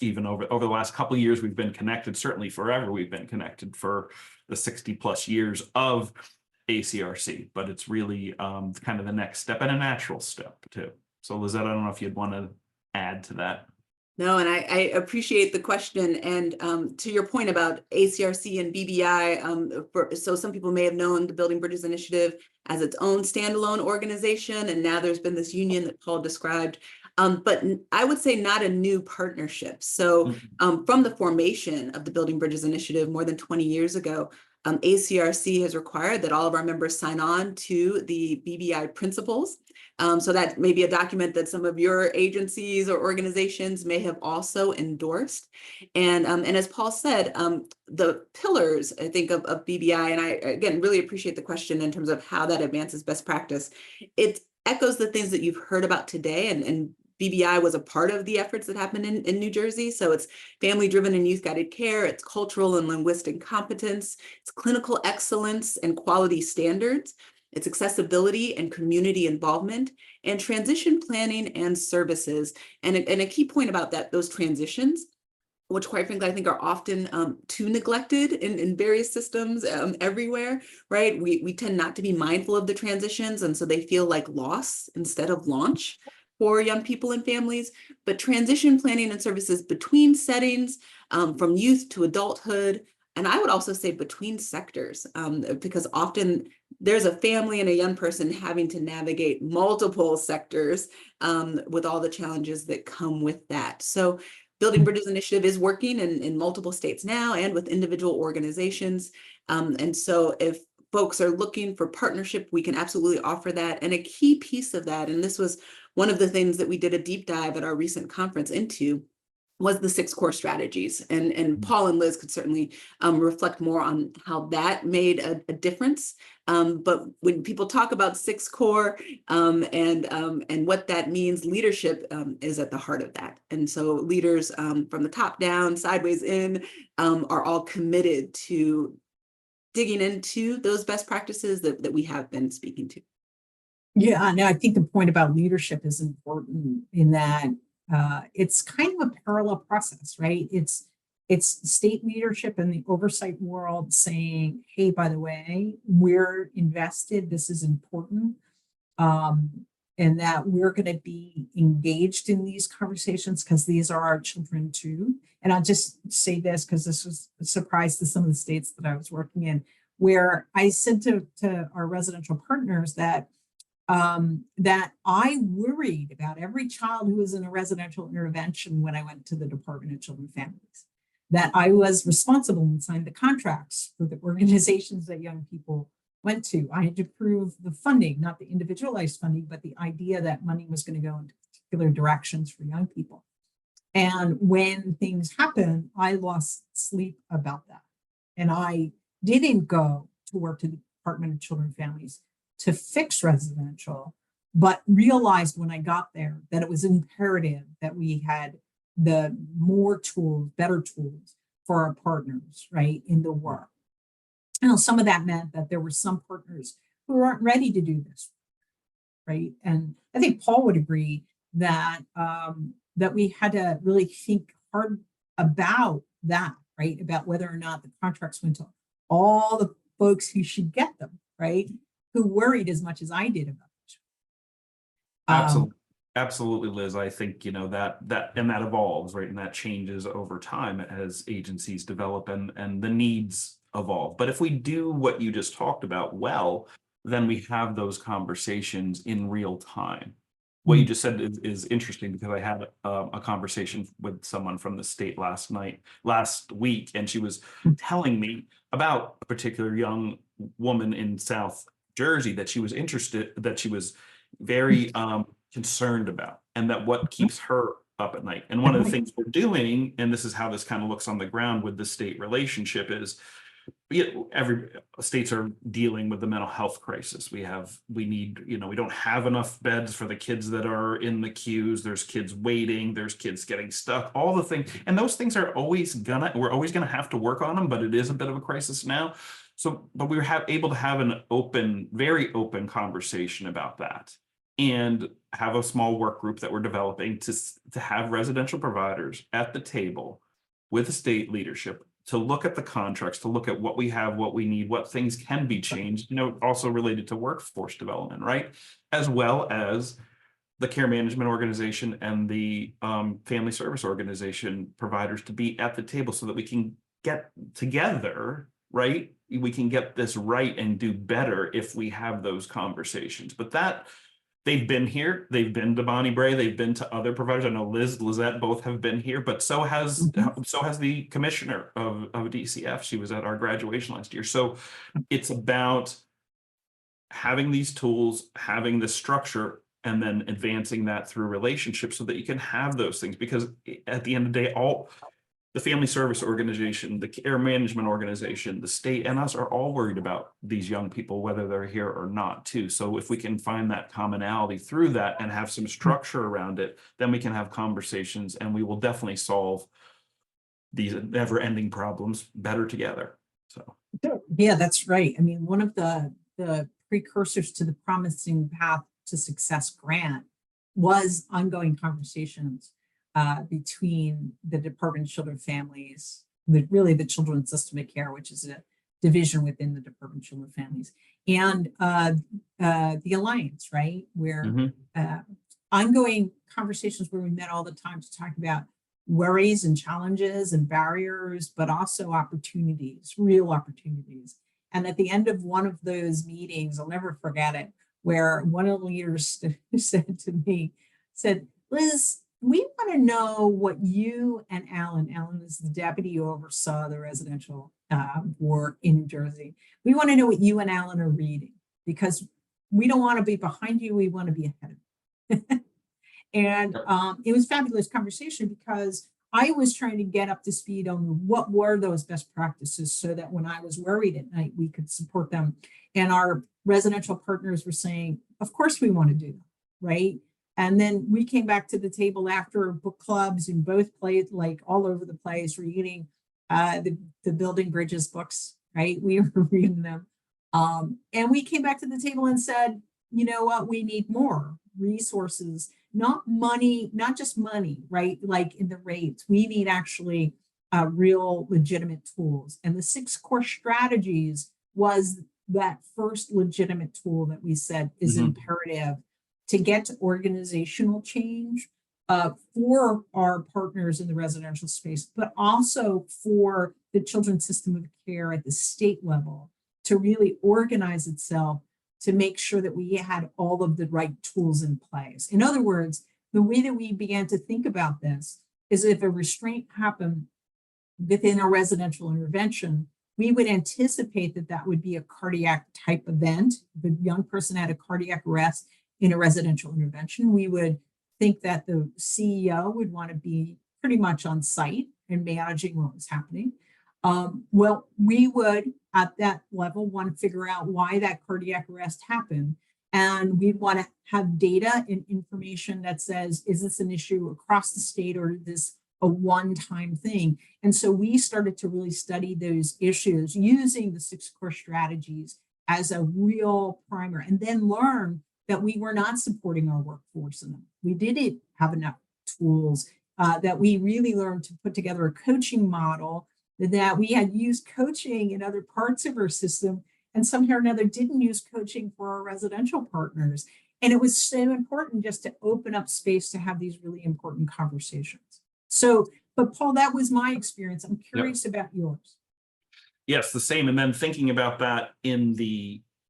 Even over the last couple of years, we've been connected. Certainly forever, we've been connected for the 60+ years of ACRC. But it's really kind of the next step, and a natural step too. So Lizette, I don't know if you'd want to add to that. No, and I appreciate the question. And to your point about ACRC and BBI, so some people may have known the Building Bridges Initiative as its own standalone organization, and now there's been this union that Paul described. But I would say not a new partnership. So from the formation of the Building Bridges Initiative more than 20 years ago, ACRC has required that all of our members sign on to the BBI principles. So that may be a document that some of your agencies or organizations may have also endorsed. And as Paul said, the pillars, I think, of BBI, and I, again, really appreciate the question in terms of how that advances best practice. It echoes the things that you've heard about today, and BBI was a part of the efforts that happened in New Jersey. So it's family-driven and youth-guided care, it's cultural and linguistic competence, it's clinical excellence and quality standards, it's accessibility and community involvement, and transition planning and services. And a key point about that, those transitions, which quite frankly, I think are often too neglected in various systems everywhere, right? We tend not to be mindful of the transitions, and so they feel like loss instead of launch for young people and families. But transition planning and services between settings, from youth to adulthood, and I would also say between sectors, because often there's a family and a young person having to navigate multiple sectors with all the challenges that come with that. So Building Bridges Initiative is working in multiple states now and with individual organizations. And so if folks are looking for partnership, we can absolutely offer that. And a key piece of that, and this was one of the things that we did a deep dive at our recent conference into, was the 6 core strategies. And Paul and Liz could certainly reflect more on how that made a difference. But when people talk about 6 core and what that means, leadership is at the heart of that. And so leaders from the top down, sideways in, are all committed to digging into those best practices that we have been speaking to. Yeah, no, I think the point about leadership is important in that it's kind of a parallel process, right? It's state leadership in the oversight world saying, hey, by the way, we're invested, this is important, and that we're going to be engaged in these conversations because these are our children too. And I'll just say this because this was a surprise to some of the states that I was working in, where I said to our residential partners that that I worried about every child who was in a residential intervention when I went to the Department of Children and Families, that I was responsible and signed the contracts for the organizations that young people went to. I had to prove the funding, not the individualized funding, but the idea that money was going to go in particular directions for young people. And when things happen, I lost sleep about that. And I didn't go to work to the Department of Children and Families to fix residential, but realized when I got there that it was imperative that we had the more tools, better tools for our partners, right, in the work. And some of that meant that there were some partners who weren't ready to do this, right? And I think Paul would agree that that we had to really think hard about that, right? About whether or not the contracts went to all the folks who should get them, right? Who worried as much as I did about it. Absolutely, Liz. I think, you know, that evolves, right? And that changes over time as agencies develop and the needs evolve. But if we do what you just talked about well, then we have those conversations in real time. What you just said is interesting because I had a conversation with someone from the state last week, and she was telling me about a particular young woman in South Jersey that she was very concerned about, and that what keeps her up at night. And one of the things we're doing, and this is how this kind of looks on the ground with the state relationship, is every states are dealing with the mental health crisis. We need, you know, we don't have enough beds for the kids that are in the queues. There's kids waiting, there's kids getting stuck, all the things. And those things are we're always gonna have to work on them, but it is a bit of a crisis now. So, but we were able to have an very open conversation about that, and have a small work group that we're developing to have residential providers at the table with the state leadership to look at the contracts, to look at what we have, what we need, what things can be changed, you know, also related to workforce development, right? As well as the care management organization and the family service organization providers to be at the table so that we can get together, right? We can get this right and do better if we have those conversations. But that they've been here, they've been to Bonnie Bray, they've been to other providers. I know Lizette both have been here, but so has the commissioner of DCF. She was at our graduation last year. So it's about having these tools, having the structure, and then advancing that through relationships so that you can have those things. Because at the end of the day, all the family service organization, the care management organization, the state, and us are all worried about these young people, whether they're here or not, too. So if we can find that commonality through that and have some structure around it, then we can have conversations, and we will definitely solve these never-ending problems better together. So yeah, that's right. I mean, one of the precursors to the Promising Path to Success grant was ongoing conversations between the Department of Children and Families, really the Children's System of Care, which is a division within the Department of Children and Families, and the Alliance, right? Where ongoing conversations where we met all the time to talk about worries and challenges and barriers, but also opportunities, real opportunities. And at the end of one of those meetings, I'll never forget it, where one of the leaders said to me, Liz, we want to know what you and Alan is the deputy who oversaw the residential work in New Jersey. We want to know what you and Alan are reading, because we don't want to be behind you. We want to be ahead of you. And it was a fabulous conversation, because I was trying to get up to speed on what were those best practices so that when I was worried at night, we could support them. And our residential partners were saying, of course we want to do that, right? And then we came back to the table after book clubs in both places, like all over the place, reading the Building Bridges books, right? We were reading them. And we came back to the table and said, you know what, we need more resources, not money, not just money, right? Like in the rates, we need actually real legitimate tools. And the 6 core strategies was that first legitimate tool that we said is imperative to get to organizational change for our partners in the residential space, but also for the children's system of care at the state level to really organize itself to make sure that we had all of the right tools in place. In other words, the way that we began to think about this is if a restraint happened within a residential intervention, we would anticipate that that would be a cardiac type event. The young person had a cardiac arrest in a residential intervention. We would think that the CEO would want to be pretty much on site and managing what was happening. Well, we would at that level want to figure out why that cardiac arrest happened. And we'd want to have data and information that says, is this an issue across the state or is this a one-time thing? And so we started to really study those issues using the 6 core strategies as a real primer, and then learn that we were not supporting our workforce in them. We didn't have enough tools, that we really learned to put together a coaching model, that we had used coaching in other parts of our system and somehow or another didn't use coaching for our residential partners. And it was so important just to open up space to have these really important conversations. So, but Paul, that was my experience. I'm curious about yours. Yes, the same. And then thinking about that in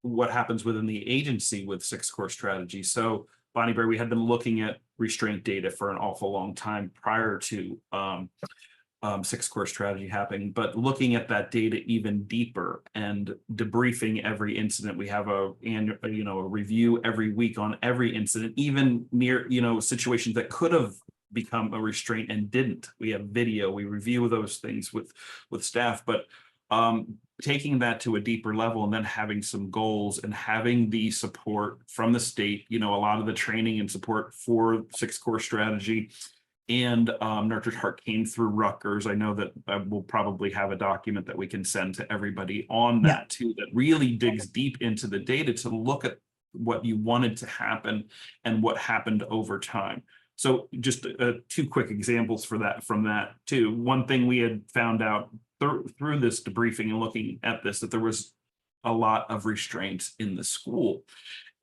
what happens within the agency with 6 core strategy. So Bonnie Bray, we had been looking at restraint data for an awful long time prior to 6 core strategy happening, but looking at that data even deeper and debriefing every incident. We have a review every week on every incident, even near, situations that could have become a restraint and didn't. We have video, we review those things with staff, but taking that to a deeper level and then having some goals and having the support from the state, a lot of the training and support for 6 core strategy and Nurtured Heart came through Rutgers. I know that we'll probably have a document that we can send to everybody on that too, that really digs deep into the data to look at what you wanted to happen and what happened over time. So just 2 quick examples from that too. One thing we had found out through this debriefing and looking at this, that there was a lot of restraints in the school.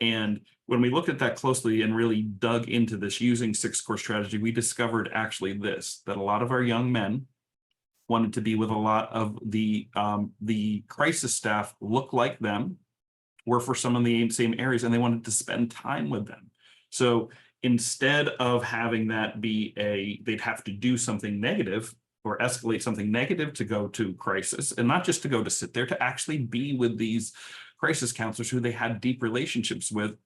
And when we looked at that closely and really dug into this using 6 core strategy, we discovered actually that a lot of our young men wanted to be with a lot of the crisis staff look like them, were for some of the same areas, and they wanted to spend time with them. So instead of having that be they'd have to do something negative or escalate something negative to go to crisis, and not just to go to sit there, to actually be with these crisis counselors who they had deep relationships with.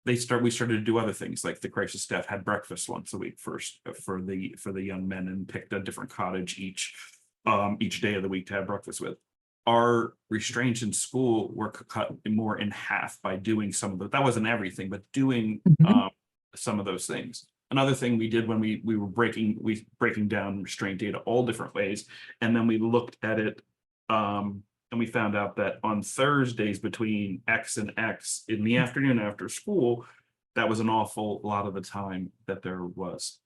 We started to do other things, like the crisis staff had breakfast once a week first for the young men, and picked a different cottage each day of the week to have breakfast with. Our restraints in school were cut more in half by doing some of that wasn't everything, but doing some of those things. Another thing we did when we were breaking down restraint data all different ways, and then we looked at it, and we found out that on Thursdays between X and X in the afternoon after school, that was an awful lot of the time that there was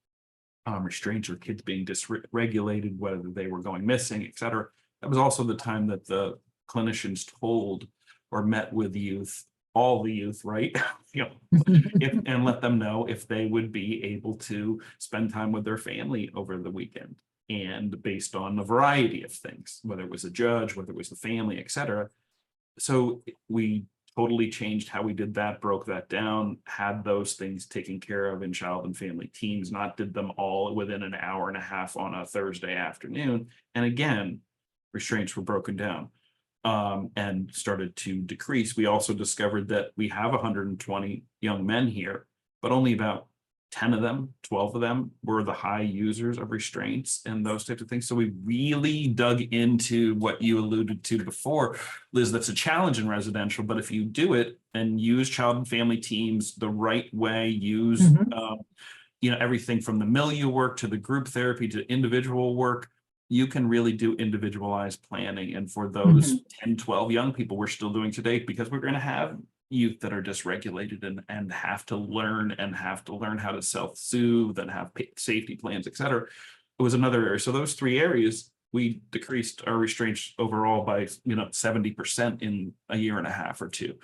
restraints or kids being dysregulated, whether they were going missing, et cetera. That was also the time that the clinicians told or met with youth, all the youth, right? And let them know if they would be able to spend time with their family over the weekend, and based on a variety of things, whether it was a judge, whether it was the family, et cetera. So we totally changed how we did that, broke that down, had those things taken care of in child and family teams, not did them all within an hour and a half on a Thursday afternoon. And again, restraints were broken down and started to decrease. We also discovered that we have 120 young men here, but only about 10 of them, 12 of them were the high users of restraints and those types of things. So we really dug into what you alluded to before, Liz, that's a challenge in residential, but if you do it and use child and family teams the right way, use everything from the milieu work to the group therapy to individual work, you can really do individualized planning. And for those 10, 12 young people we're still doing today, because we're going to have youth that are dysregulated and have to learn how to self-soothe and have safety plans, et cetera. It was another area. So those three areas, we decreased our restraints overall by 70% in a year and a half or two.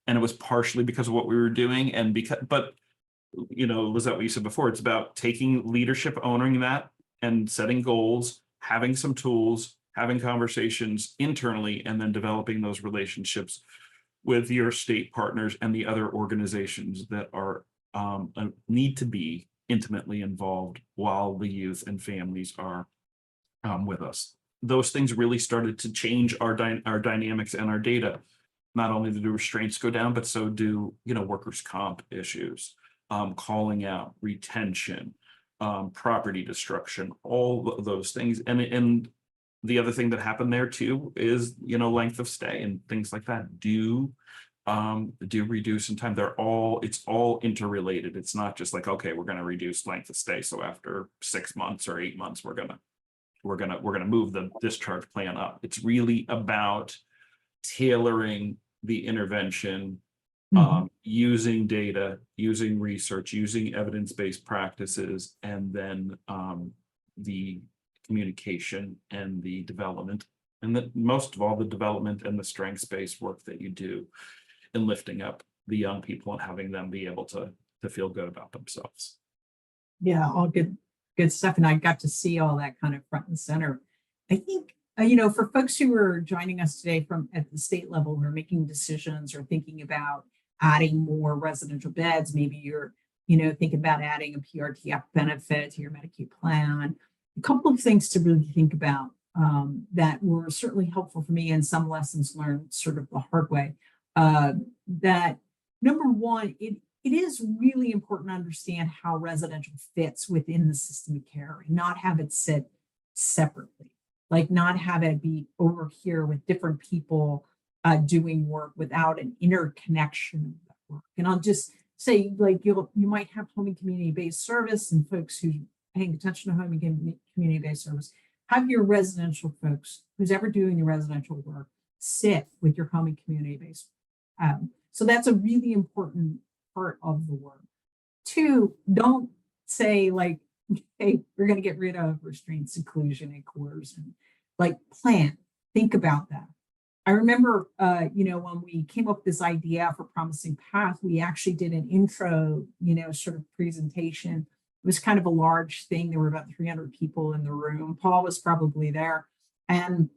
And it was partially because of what we were doing, and but Lizette, what you said before, it's about taking leadership, owning that, and setting goals, having some tools, having conversations internally, and then developing those relationships with your state partners and the other organizations that are need to be intimately involved while the youth and families are with us. Those things really started to change our dynamics and our data. Not only do restraints go down, but so do workers' comp issues, calling out, retention, property destruction, all of those things. And the other thing that happened there too is length of stay and things like that do reduce in time. It's all interrelated. It's not just like, okay, we're going to reduce length of stay, so after 6 months or 8 months we're going to move the discharge plan up. It's really about tailoring the intervention, using data, using research, using evidence-based practices, and then the communication and the development, and that most of all the development and the strengths-based work that you do in lifting up the young people and having them be able to feel good about themselves. Yeah, all good stuff. And I got to see all that kind of front and center. I think, for folks who are joining us today from at the state level, who are making decisions or thinking about adding more residential beds, maybe you're, thinking about adding a PRTF benefit to your Medicaid plan. A couple of things to really think about that were certainly helpful for me, and some lessons learned sort of the hard way. That number one, it is really important to understand how residential fits within the system of care and not have it sit separately, like not have it be over here with different people doing work without an interconnection of that work. And I'll just say, like, you might have home and community-based service, and folks who paying attention to home and community-based service, have your residential folks, who's ever doing the residential work, sit with your home and community-based. So that's a really important part of the work. Two, don't say like, hey, we're going to get rid of restraint, seclusion, and coercion. Like, plan, think about that. I remember, when we came up with this idea for Promising Path, we actually did an intro, sort of presentation. It was kind of a large thing. There were about 300 people in the room. Paul was probably there. And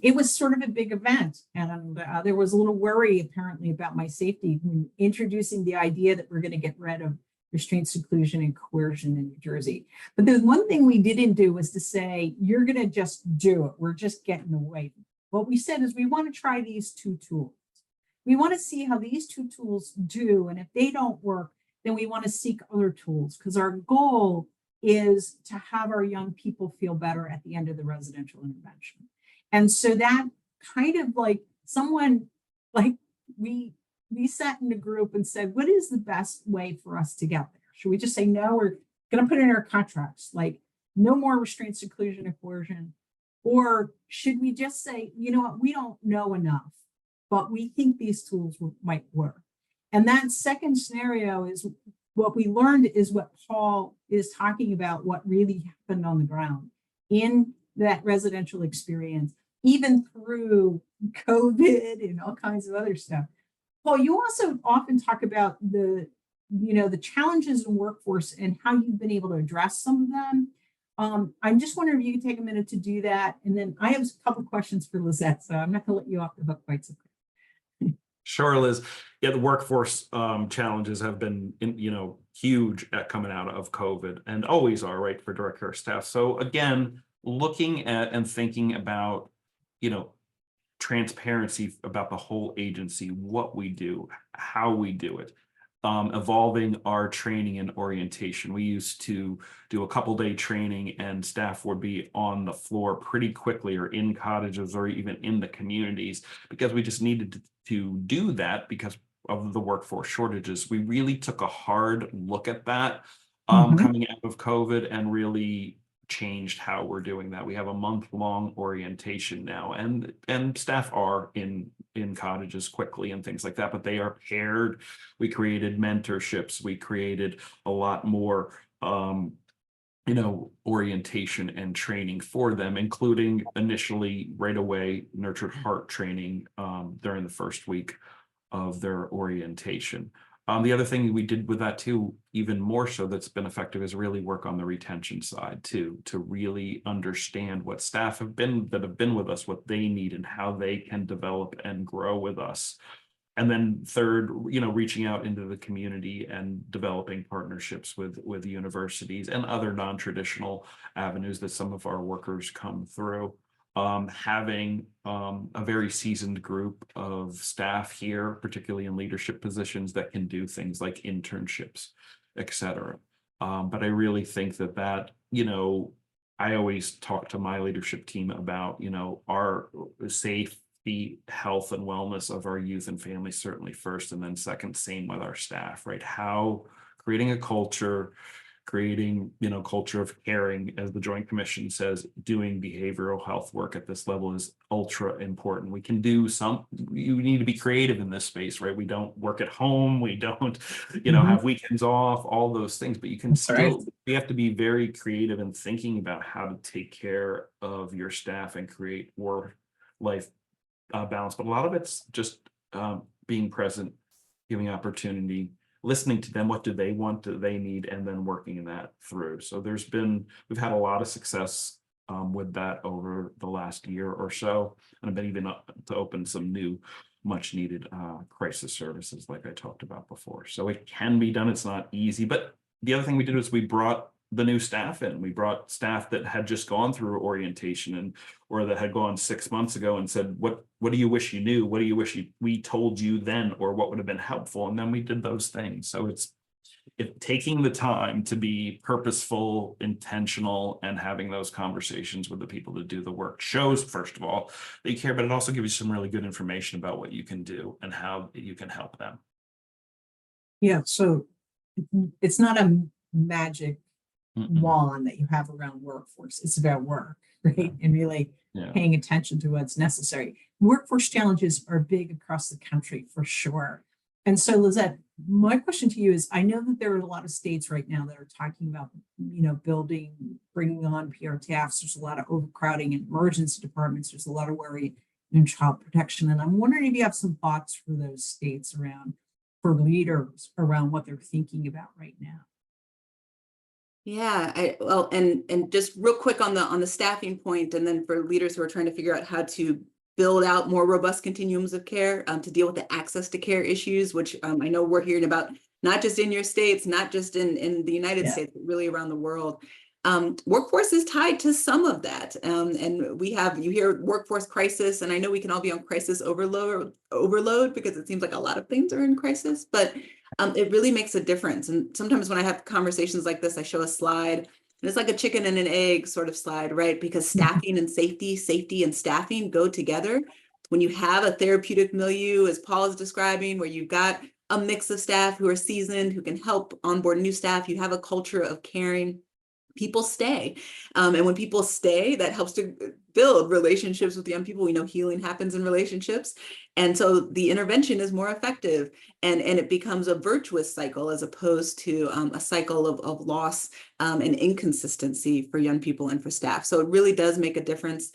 It was sort of a big event, and there was a little worry apparently about my safety when introducing the idea that we're going to get rid of restraint, seclusion, and coercion in New Jersey. But the one thing we didn't do was to say, you're going to just do it. We're just getting away. What we said is we want to try these two tools. We want to see how these two tools do, and if they don't work, then we want to seek other tools, because our goal is to have our young people feel better at the end of the residential intervention. And so that kind of like someone, like we sat in a group and said, what is the best way for us to get there? Should we just say, no, we're going to put in our contracts, like no more restraint, seclusion, and coercion? Or should we just say, you know what, we don't know enough, but we think these tools might work? And that second scenario is what we learned is what Paul is talking about, what really happened on the ground in that residential experience, even through COVID and all kinds of other stuff. Paul, you also often talk about the challenges in workforce and how you've been able to address some of them. I'm just wondering if you could take a minute to do that. And then I have a couple of questions for Lizette, so I'm not going to let you off the hook quite so quick. Sure, Liz. Yeah, the workforce challenges have been, huge at coming out of COVID, and always are, right, for direct care staff. So again, looking at and thinking about, transparency about the whole agency, what we do, how we do it, evolving our training and orientation. We used to do a couple-day training and staff would be on the floor pretty quickly, or in cottages, or even in the communities, because we just needed to do that because of the workforce shortages. We really took a hard look at that coming out of COVID, and really changed how we're doing that. We have a month-long orientation now, and staff are in cottages quickly and things like that, but they are paired. We created mentorships. We created a lot more orientation and training for them, including initially right away nurtured heart training during the first week of their orientation. The other thing we did with that too, even more so that's been effective, is really work on the retention side too, to really understand what staff that have been with us, what they need and how they can develop and grow with us. And then third, reaching out into the community and developing partnerships with universities and other non-traditional avenues that some of our workers come through. Having a very seasoned group of staff here, particularly in leadership positions, that can do things like internships, etc. But I really think that I always talk to my leadership team about, our safety, health, and wellness of our youth and families, certainly first, and then second, same with our staff, right? How creating a culture, creating, culture of caring, as the Joint Commission says, doing behavioral health work at this level is ultra important. We can do you need to be creative in this space, right? We don't work at home. We don't, have weekends off, all those things, but you can we have to be very creative in thinking about how to take care of your staff and create work-life balance. But a lot of it's just being present, giving opportunity, listening to them. What do they want? Do they need? And then working that through. So we've had a lot of success with that over the last year or so, and I've been even to open some new much needed crisis services like I talked about before. So it can be done. It's not easy, but the other thing we did was we brought the new staff in. We brought staff that had just gone through orientation or that had gone 6 months ago and said, what do you wish you knew? What do you wish we told you then, or what would have been helpful? And then we did those things. So it's taking the time to be purposeful, intentional, and having those conversations with the people that do the work shows, first of all, that you care, but it also gives you some really good information about what you can do and how you can help them. Yeah, so it's not a magic wand that you have around workforce. It's about work, right? And really paying attention to what's necessary. Workforce challenges are big across the country for sure. And so, Lizette, my question to you is, I know that there are a lot of states right now that are talking about, bringing on PRTFs. There's a lot of overcrowding in emergency departments. There's a lot of worry in child protection. And I'm wondering if you have some thoughts for those states for leaders around what they're thinking about right now. Yeah, well, and just real quick on the staffing point, and then for leaders who are trying to figure out how to build out more robust continuums of care to deal with the access to care issues, which I know we're hearing about not just in your states, not just in the United States, but really around the world. Workforce is tied to some of that, and you hear workforce crisis, and I know we can all be on crisis overload because it seems like a lot of things are in crisis, but it really makes a difference. And sometimes when I have conversations like this, I show a slide, and it's like a chicken and an egg sort of slide, right? Because staffing and safety and staffing go together. When you have a therapeutic milieu, as Paul is describing, where you've got a mix of staff who are seasoned, who can help onboard new staff, you have a culture of caring, people stay. And when people stay, that helps to build relationships with young people. We know healing happens in relationships. And so the intervention is more effective, and it becomes a virtuous cycle as opposed to a cycle of loss and inconsistency for young people and for staff. So it really does make a difference,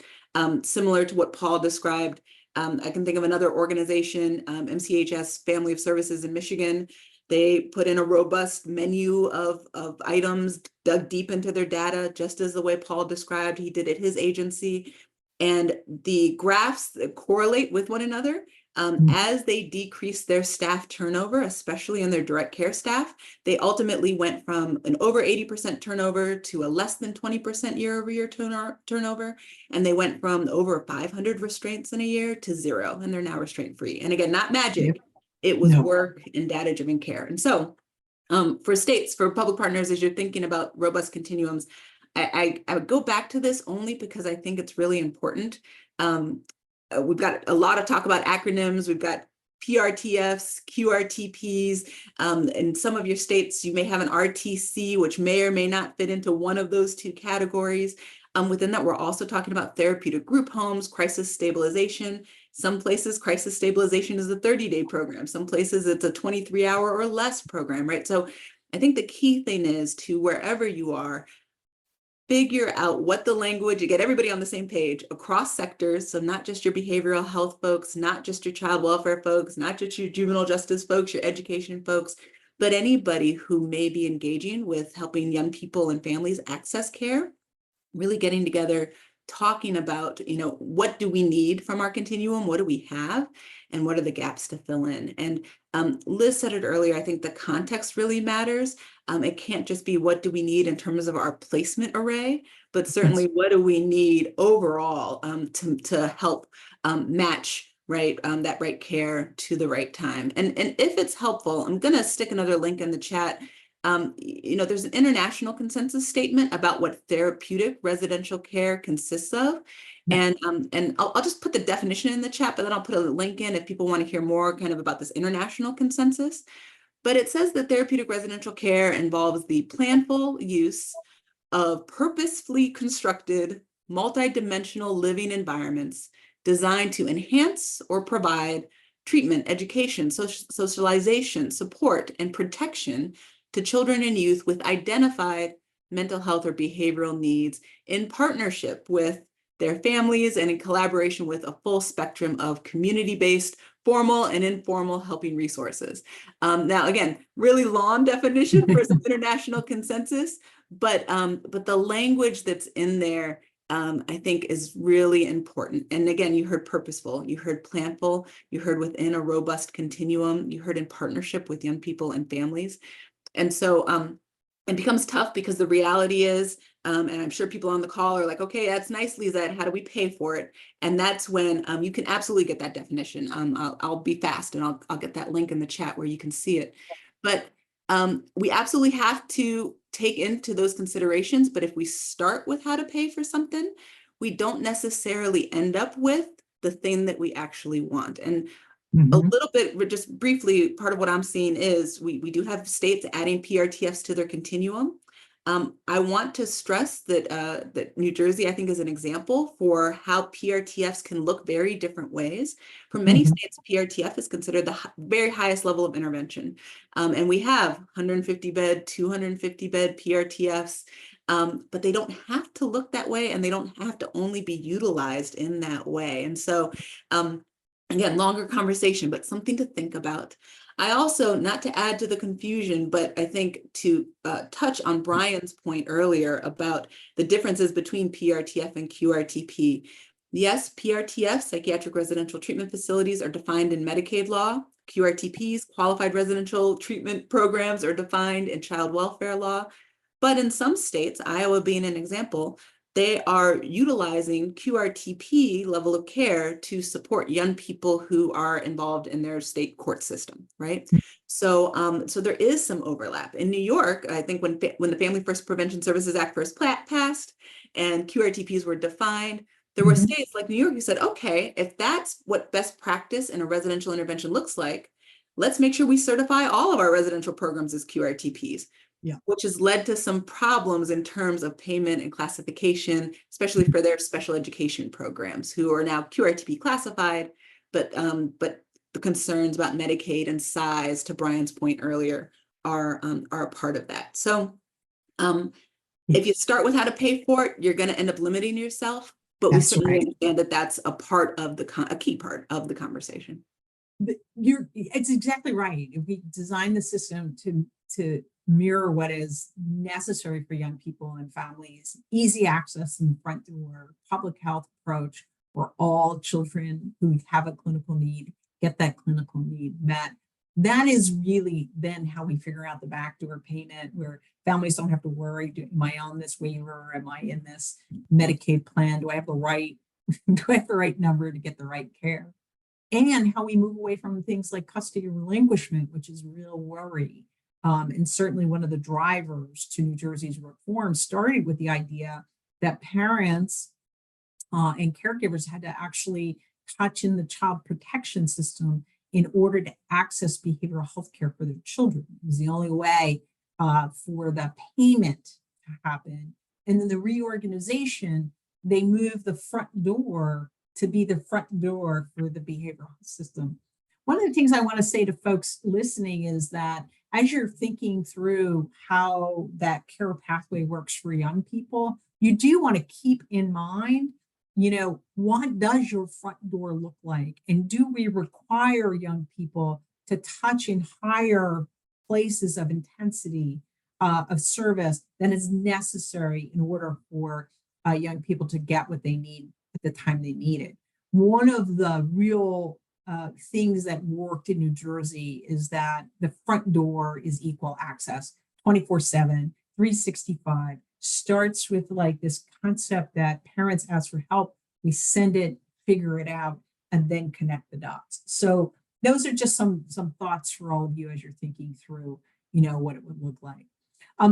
similar to what Paul described. I can think of another organization, MCHS Family of Services in Michigan. They put in a robust menu of items, dug deep into their data, just as the way Paul described he did at his agency. And the graphs that correlate with one another, as they decrease their staff turnover, especially in their direct care staff, they ultimately went from an over 80% turnover to a less than 20% year-over-year turnover. And they went from over 500 restraints in a year to 0, and they're now restraint-free. And again, not magic. Yep. It was work and data-driven care. And so for states, for public partners, as you're thinking about robust continuums, I would go back to this only because I think it's really important. We've got a lot of talk about acronyms. We've got PRTFs, QRTPs. In some of your states, you may have an RTC, which may or may not fit into one of those two categories. Within that, we're also talking about therapeutic group homes, crisis stabilization. Some places, crisis stabilization is a 30-day program. Some places it's a 23-hour or less program, right? So I think the key thing is to wherever you are, figure out what the language, you get everybody on the same page across sectors. So not just your behavioral health folks, not just your child welfare folks, not just your juvenile justice folks, your education folks, but anybody who may be engaging with helping young people and families access care, really getting together, talking about, what do we need from our continuum? What do we have? And what are the gaps to fill in? And Liz said it earlier, I think the context really matters. It can't just be what do we need in terms of our placement array, but certainly what do we need overall to help match that right care to the right time. And if it's helpful, I'm going to stick another link in the chat. There's an international consensus statement about what therapeutic residential care consists of. And I'll just put the definition in the chat, but then I'll put a link in if people want to hear more kind of about this international consensus. But it says that therapeutic residential care involves the planful use of purposefully constructed multidimensional living environments designed to enhance or provide treatment, education, socialization, support, and protection to children and youth with identified mental health or behavioral needs in partnership with their families and in collaboration with a full spectrum of community-based, formal and informal helping resources. Now, again, really long definition for some international consensus, but the language that's in there, I think is really important. And again, you heard purposeful, you heard planful, you heard within a robust continuum, you heard in partnership with young people and families. And so it becomes tough because the reality is, and I'm sure people on the call are like, okay, that's nice, Lizette, how do we pay for it? And that's when you can absolutely get that definition. I'll be fast and I'll get that link in the chat where you can see it. But we absolutely have to take into those considerations. But if we start with how to pay for something, we don't necessarily end up with the thing that we actually want. And a little bit, just briefly, part of what I'm seeing is we do have states adding PRTFs to their continuum. I want to stress that New Jersey, I think, is an example for how PRTFs can look very different ways. For many states, PRTF is considered the very highest level of intervention. And we have 150 bed, 250 bed PRTFs, but they don't have to look that way, and they don't have to only be utilized in that way. And so, again, longer conversation, but something to think about. I also, not to add to the confusion, but I think to touch on Brian's point earlier about the differences between PRTF and QRTP. Yes, PRTF, psychiatric residential treatment facilities, are defined in Medicaid law. QRTPs, qualified residential treatment programs, are defined in child welfare law. But in some states, Iowa being an example, they are utilizing QRTP level of care to support young people who are involved in their state court system, right? So, so there is some overlap. In New York, I think when the Family First Prevention Services Act first passed and QRTPs were defined, there were states like New York who said, okay, if that's what best practice in a residential intervention looks like, let's make sure we certify all of our residential programs as QRTPs. Yeah. Which has led to some problems in terms of payment and classification, especially for their special education programs, who are now QRTP classified, but the concerns about Medicaid and size, to Brian's point earlier, are a part of that. So if you start with how to pay for it, you're going to end up limiting yourself, but we certainly understand that that's a part of a key part of the conversation. But it's exactly right. If we design the system to mirror what is necessary for young people and families, easy access in the front door, public health approach, where all children who have a clinical need get that clinical need met. That is really then how we figure out the backdoor payment, where families don't have to worry, am I on this waiver? Am I in this Medicaid plan? Do I have the right number to get the right care? And how we move away from things like custody relinquishment, which is a real worry. And certainly one of the drivers to New Jersey's reform started with the idea that parents and caregivers had to actually touch in the child protection system in order to access behavioral health care for their children. It was the only way for the payment to happen. And then the reorganization, they moved the front door to be the front door for the behavioral health system. One of the things I want to say to folks listening is that as you're thinking through how that care pathway works for young people, you do want to keep in mind, what does your front door look like? And do we require young people to touch in higher places of intensity of service than is necessary in order for young people to get what they need at the time they need it? One of the real things that worked in New Jersey is that the front door is equal access, 24/7, 365, starts with like this concept that parents ask for help, we send it, figure it out, and then connect the dots. So those are just some thoughts for all of you as you're thinking through, what it would look like.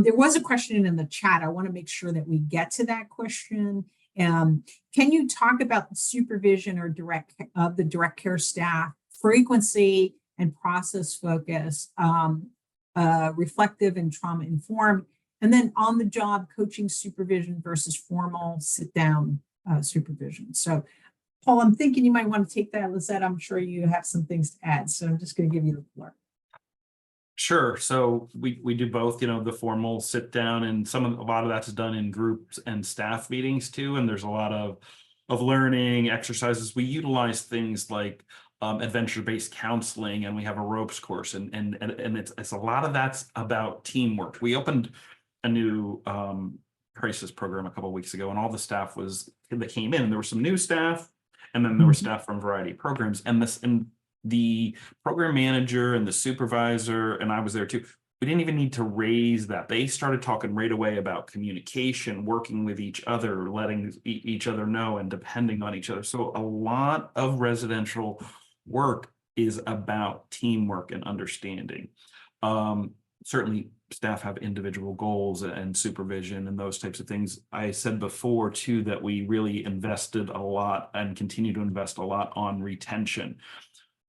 There was a question in the chat. I want to make sure that we get to that question. Can you talk about the supervision or the direct care staff, frequency and process focus, reflective and trauma informed, and then on the job coaching supervision versus formal sit down supervision? So Paul, I'm thinking you might want to take that. Lizette, I'm sure you have some things to add. So I'm just going to give you the floor. Sure. So we do both, the formal sit down, and a lot of that's done in groups and staff meetings too. And there's a lot of learning exercises. We utilize things like adventure-based counseling, and we have a ropes course, and it's a lot of that's about teamwork. We opened a new crisis program a couple of weeks ago, and all the staff that came in, and there were some new staff, and then there were staff from a variety of programs, and the program manager and the supervisor, and I was there too, we didn't even need to raise that. They started talking right away about communication, working with each other, letting each other know, and depending on each other. So a lot of residential work is about teamwork and understanding. Certainly staff have individual goals and supervision and those types of things. I said before too that we really invested a lot and continue to invest a lot on retention.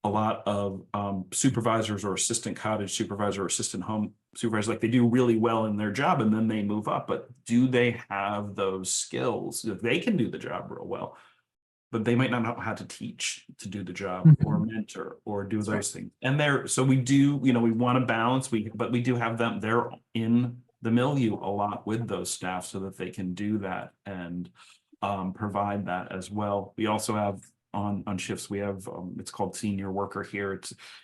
A lot of supervisors or assistant cottage supervisor or assistant home supervisors, like, they do really well in their job and then they move up, but do they have those skills? They can do the job real well, but they might not know how to teach to do the job or mentor or do those things. And so we do, we want to balance, but we do have them, they're in the milieu a lot with those staff so that they can do that and provide that as well. We also have on shifts. We have it's called senior worker here.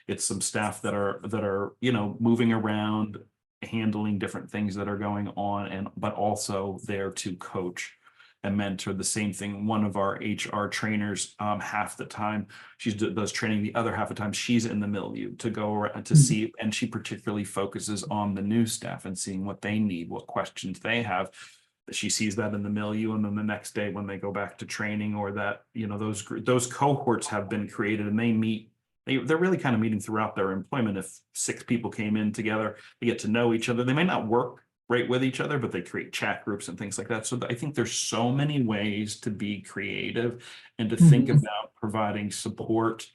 It's some staff that are moving around, handling different things that are going on, and but also there to coach and mentor. The same thing, one of our HR trainers, half the time she does training, the other half of the time she's in the milieu to go around to see, and she particularly focuses on the new staff and seeing what they need, what questions they have. She sees that in the milieu, and then the next day when they go back to training, or that those cohorts have been created, and they meet. They're really kind of meeting throughout their employment. If 6 people came in together, they get to know each other. They might not work right with each other, but they create chat groups and things like that. So I think there's so many ways to be creative and to think about providing support,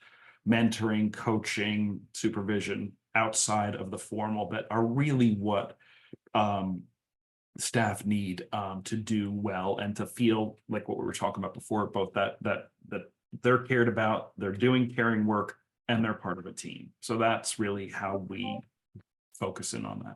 mentoring, coaching, supervision outside of the formal that are really what staff need to do well and to feel like what we were talking about before, both that they're cared about, they're doing caring work, and they're part of a team. So that's really how we focus in on that.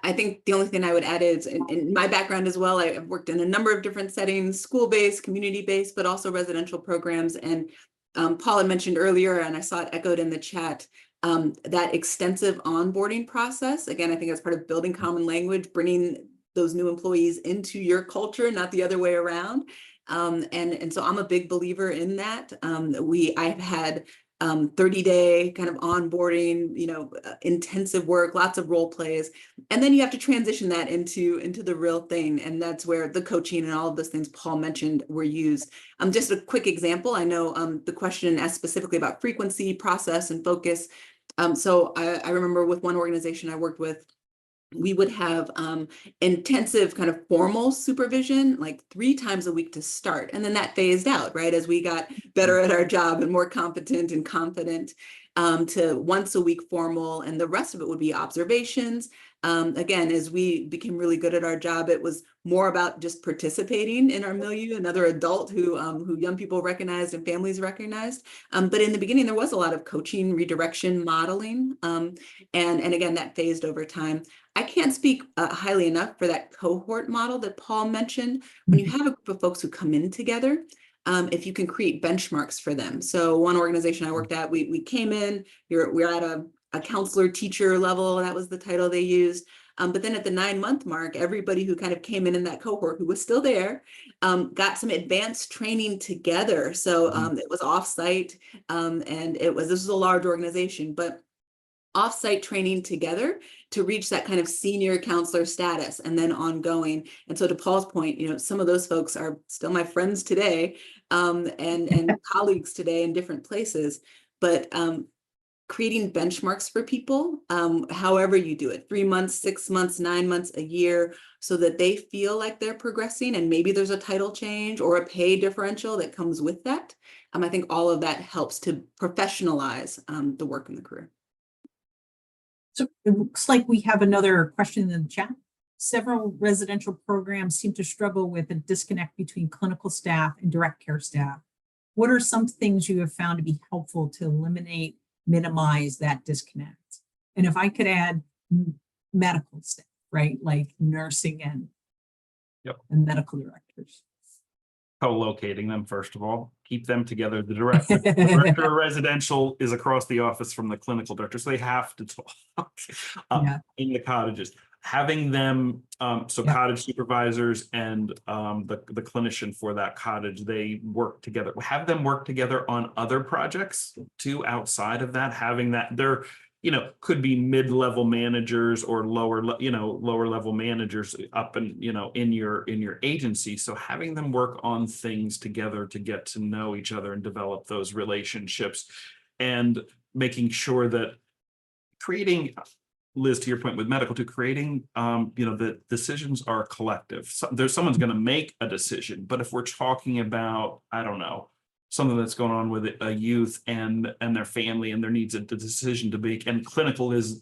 I think the only thing I would add is in my background as well, I've worked in a number of different settings, school-based, community-based, but also residential programs. And Paul had mentioned earlier, and I saw it echoed in the chat, that extensive onboarding process. Again, I think that's part of building common language, bringing those new employees into your culture, not the other way around. And so I'm a big believer in that. I've had 30-day kind of onboarding, intensive work, lots of role plays, and then you have to transition that into the real thing. And that's where the coaching and all of those things Paul mentioned were used. Just a quick example. I know the question asked specifically about frequency, process, and focus. So I remember with one organization I worked with, we would have intensive kind of formal supervision, like 3 times a week to start. And then that phased out, right? As we got better at our job and more competent and confident, to once a week formal, and the rest of it would be observations. Again, as we became really good at our job, it was more about just participating in our milieu, another adult who young people recognized and families recognized. But in the beginning, there was a lot of coaching, redirection, modeling. And again, that phased over time. I can't speak highly enough for that cohort model that Paul mentioned. When you have a group of folks who come in together, if you can create benchmarks for them. So one organization I worked at, we came in, we're at a counselor teacher level, that was the title they used. But then at the 9-month mark, everybody who kind of came in that cohort who was still there got some advanced training together. So it was offsite, and this was a large organization, but offsite training together to reach that kind of senior counselor status, and then ongoing. And so to Paul's point, some of those folks are still my friends today, and colleagues today in different places, but creating benchmarks for people, however you do it, 3 months, 6 months, 9 months, a year, so that they feel like they're progressing, and maybe there's a title change or a pay differential that comes with that. I think all of that helps to professionalize the work in the career. So it looks like we have another question in the chat. Several residential programs seem to struggle with a disconnect between clinical staff and direct care staff. What are some things you have found to be helpful to minimize that disconnect? And if I could add medical staff, right? Like nursing and medical directors. Co-locating them, first of all, keep them together. The director of residential is across the office from the clinical director, so they have to talk in the cottages. Having them, cottage supervisors and the clinician for that cottage, they work together. Have them work together on other projects too, outside of that. Having that, they're could be mid-level managers or lower level managers up and in your agency. So having them work on things together to get to know each other and develop those relationships, and making sure that creating, Liz, to your point with medical, to creating the decisions are collective. Someone's going to make a decision, but if we're talking about, I don't know, something that's going on with a youth and their family, and there needs a decision to make, and clinical is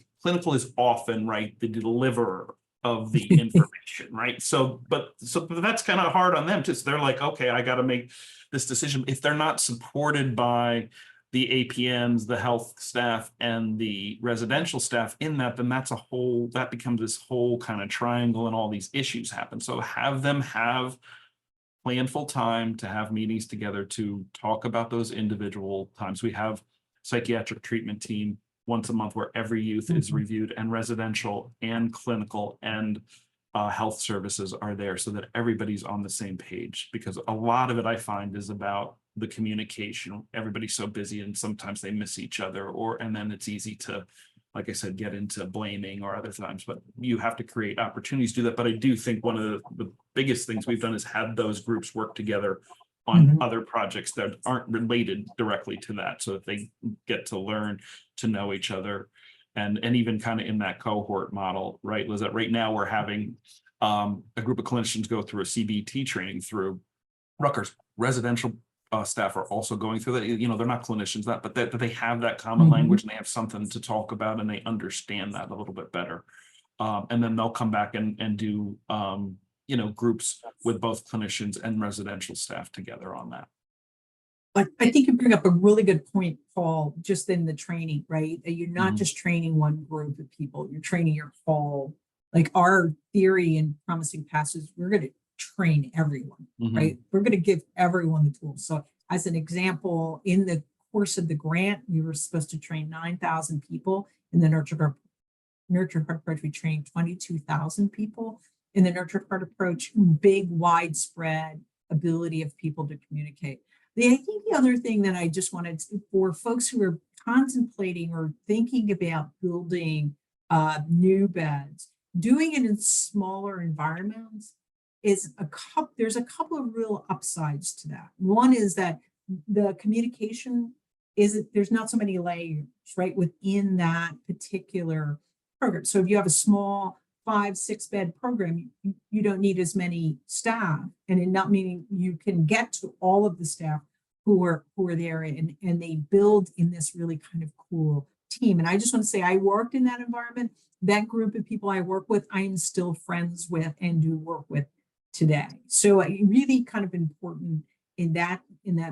often, right, the deliverer of the information, right? So that's kind of hard on them too. So they're like, okay, I got to make this decision. If they're not supported by the APMs, the health staff, and the residential staff in that, then that becomes this whole kind of triangle, and all these issues happen. So have them have planful time to have meetings together to talk about those individual times. We have psychiatric treatment team once a month where every youth is reviewed, and residential and clinical and health services are there so that everybody's on the same page, because a lot of it I find is about the communication. Everybody's so busy and sometimes they miss each other, and then it's easy to, like I said, get into blaming or other times, but you have to create opportunities to do that. But I do think one of the biggest things we've done is have those groups work together on other projects that aren't related directly to that, so that they get to learn to know each other. And even kind of in that cohort model, right, Lizette, right now we're having a group of clinicians go through a CBT training through Rutgers. Residential staff are also going through that. You know, they're not clinicians, but they have that common language, and they have something to talk about, and they understand that a little bit better. And then they'll come back and do you know, groups with both clinicians and residential staff together on that. But I think you bring up a really good point, Paul, just in the training, right? You're not just training one group of people, you're training your whole, like our theory in Promising Passes, we're going to train everyone, right? We're going to give everyone the tools. So as an example, in the course of the grant, we were supposed to train 9,000 people. In the Nurture Heart approach, we trained 22,000 people. In the Nurture Heart approach, big, widespread ability of people to communicate. I think the other thing that I just wanted to, for folks who are contemplating or thinking about building new beds, doing it in smaller environments is there's a couple of real upsides to that. One is that the communication there's not so many layers, right, within that particular program. So if you have a small 5-6 bed program, you don't need as many staff, and in not meaning you can get to all of the staff who are there, and they build in this really kind of cool team. And I just want to say, I worked in that environment. That group of people I work with, I am still friends with and do work with today. So really kind of important in that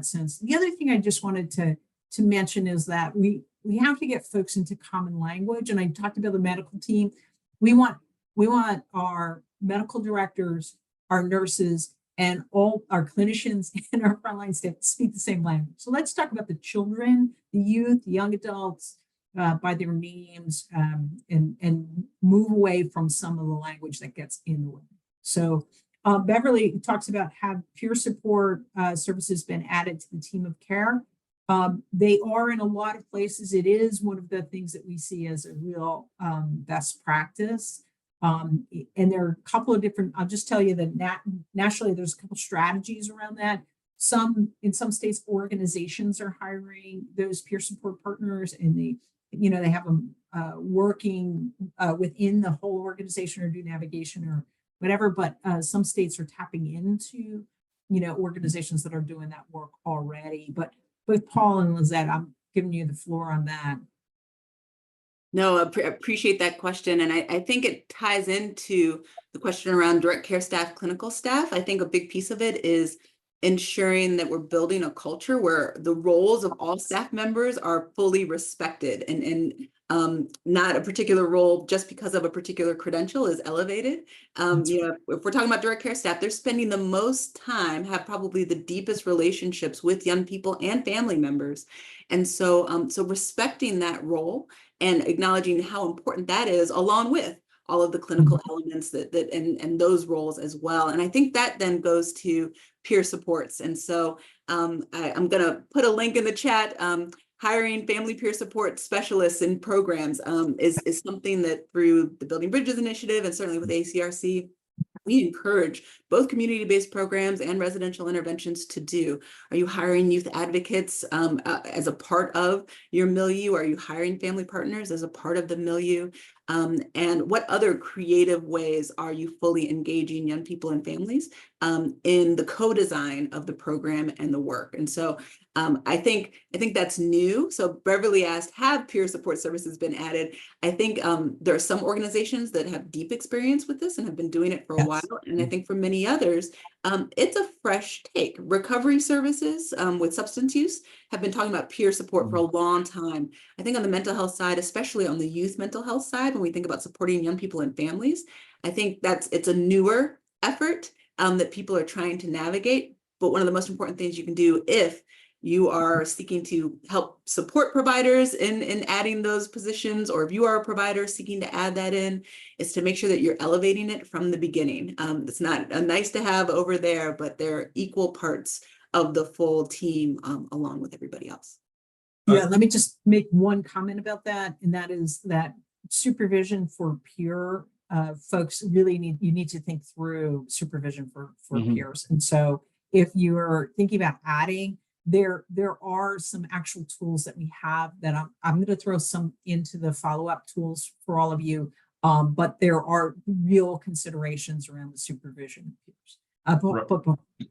sense. The other thing I just wanted to mention is that we have to get folks into common language. And I talked about the medical team. We want our medical directors, our nurses, and all our clinicians and our frontline staff to speak the same language. So let's talk about the children, the youth, the young adults by their names, and move away from some of the language that gets in the way. So Beverly talks about have peer support services been added to the team of care. They are in a lot of places. It is one of the things that we see as a real best practice. And there are a couple of different, I'll just tell you that nationally, there's a couple strategies around that. In some states, organizations are hiring those peer support partners, and they have them working within the whole organization or do navigation or whatever. But some states are tapping into, organizations that are doing that work already. But with Paul and Lizette, I'm giving you the floor on that. No, I appreciate that question. And I think it ties into the question around direct care staff, clinical staff. I think a big piece of it is ensuring that we're building a culture where the roles of all staff members are fully respected, and not a particular role just because of a particular credential is elevated. If we're talking about direct care staff, they're spending the most time, have probably the deepest relationships with young people and family members. And so, so respecting that role and acknowledging how important that is, along with all of the clinical elements and those roles as well. And I think that then goes to peer supports. And so I'm going to put a link in the chat. Hiring family peer support specialists in programs is something that through the Building Bridges initiative and certainly with ACRC, we encourage both community-based programs and residential interventions to do. Are you hiring youth advocates as a part of your milieu? Are you hiring family partners as a part of the milieu? And what other creative ways are you fully engaging young people and families in the co-design of the program and the work? And so I think that's new. So Beverly asked, have peer support services been added? I think there are some organizations that have deep experience with this and have been doing it for a while. And I think for many others, it's a fresh take. Recovery services with substance use have been talking about peer support for a long time. I think on the mental health side, especially on the youth mental health side, when we think about supporting young people and families, I think it's a newer effort. that people are trying to navigate. But one of the most important things you can do if you are seeking to help support providers in adding those positions, or if you are a provider seeking to add that in, is to make sure that you're elevating it from the beginning. It's not a nice to have over there, but they're equal parts of the full team along with everybody else. Yeah, let me just make one comment about that, and that is that supervision for peer folks really you need to think through supervision for peers. And so if you're thinking about adding, there are some actual tools that we have that I'm going to throw some into the follow-up tools for all of you. But there are real considerations around the supervision of peers.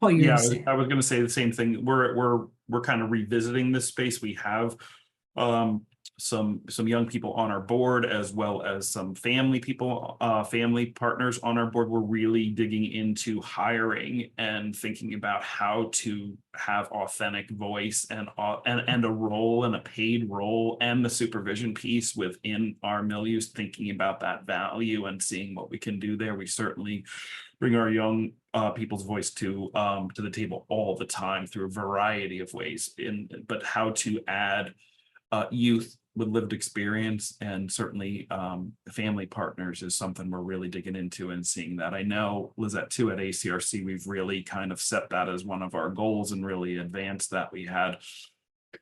Paul, yeah, I was going to say the same thing. We're kind of revisiting this space. We have some young people on our board, as well as some family people, family partners on our board. We're really digging into hiring and thinking about how to have authentic voice and a role, and a paid role, and the supervision piece within our milieus, thinking about that value and seeing what we can do there. We certainly bring our young people's voice to the table all the time through a variety of ways, but how to add youth with lived experience, and certainly family partners, is something we're really digging into and seeing that. I know, Lizette, too, at ACRC, we've really kind of set that as one of our goals and really advanced that. We had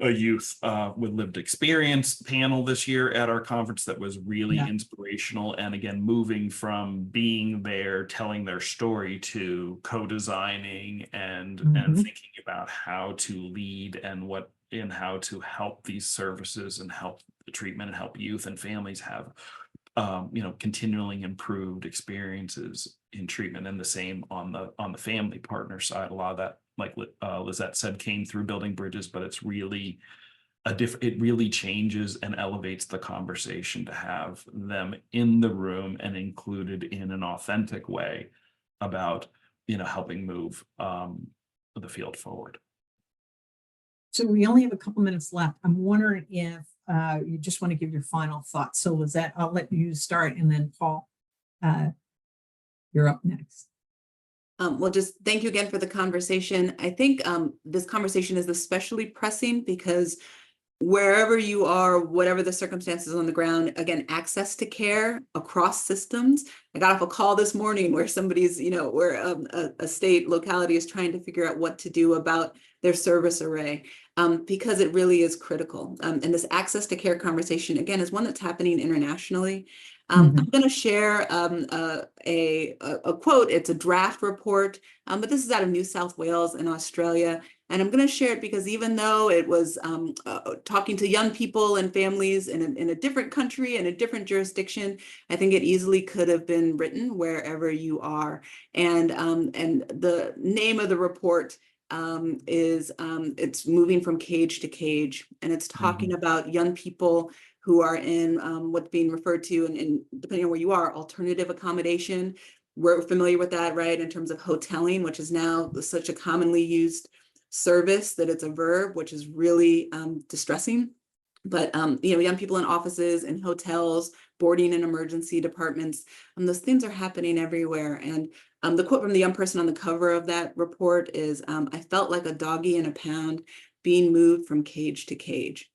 a youth with lived experience panel this year at our conference that was really inspirational, and again, moving from being there, telling their story, to co-designing and thinking about how to lead and how to help these services and help the treatment and help youth and families have continually improved experiences in treatment. And the same on the family partner side. A lot of that, like Lizette said, came through building bridges, but it's really it really changes and elevates the conversation to have them in the room and included in an authentic way about helping move the field forward. So we only have a couple minutes left. I'm wondering if you just want to give your final thoughts. So Lizette, I'll let you start, and then Paul, you're up next. Well, just thank you again for the conversation. I think this conversation is especially pressing because wherever you are, whatever the circumstances on the ground, again, access to care across systems. I got off a call this morning where somebody's, where a state locality is trying to figure out what to do about their service array, because it really is critical. And this access to care conversation, again, is one that's happening internationally. I'm going to share a quote. It's a draft report, but this is out of New South Wales in Australia. And I'm going to share it because even though it was talking to young people and families in a different country and a different jurisdiction, I think it easily could have been written wherever you are. And the name of the report is it's moving from cage to cage, and it's talking about young people who are in what's being referred to, and depending on where you are, alternative accommodation. We're familiar with that, right, in terms of hoteling, which is now such a commonly used service that it's a verb, which is really distressing. But young people in offices and hotels, boarding in emergency departments, those things are happening everywhere. And the quote from the young person on the cover of that report is, "I felt like a doggy in a pound being moved from cage to cage."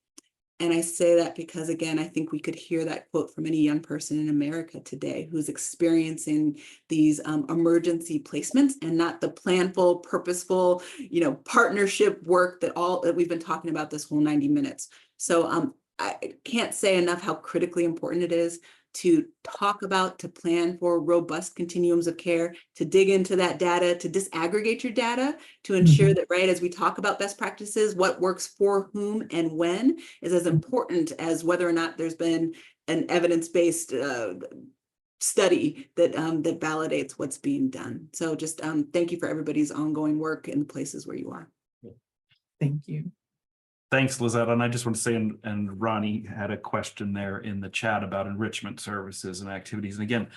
And I say that because, again, I think we could hear that quote from any young person in America today who's experiencing these emergency placements, and not the planful, purposeful, partnership work that we've been talking about this whole 90 minutes. So I can't say enough how critically important it is to talk about, to plan for robust continuums of care, to dig into that data, to disaggregate your data, to ensure that, right, as we talk about best practices, what works for whom and when is as important as whether or not there's been an evidence-based study that that validates what's being done. So just thank you for everybody's ongoing work in the places where you are. Thank you. Thanks, Lizette. And I just want to say, and Ronnie had a question there in the chat about enrichment services and activities. And again,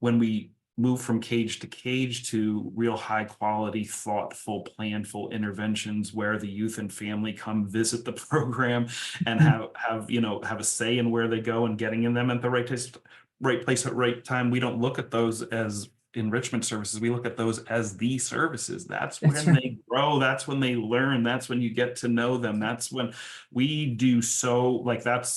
when we move from cage to cage to real high quality, thoughtful, planful interventions where the youth and family come visit the program and have a say in where they go and getting in them at the right place at right time, we don't look at those as enrichment services, we look at those as the services. That's That's when right. they grow. That's when they learn. That's when you get to know them. That's when we do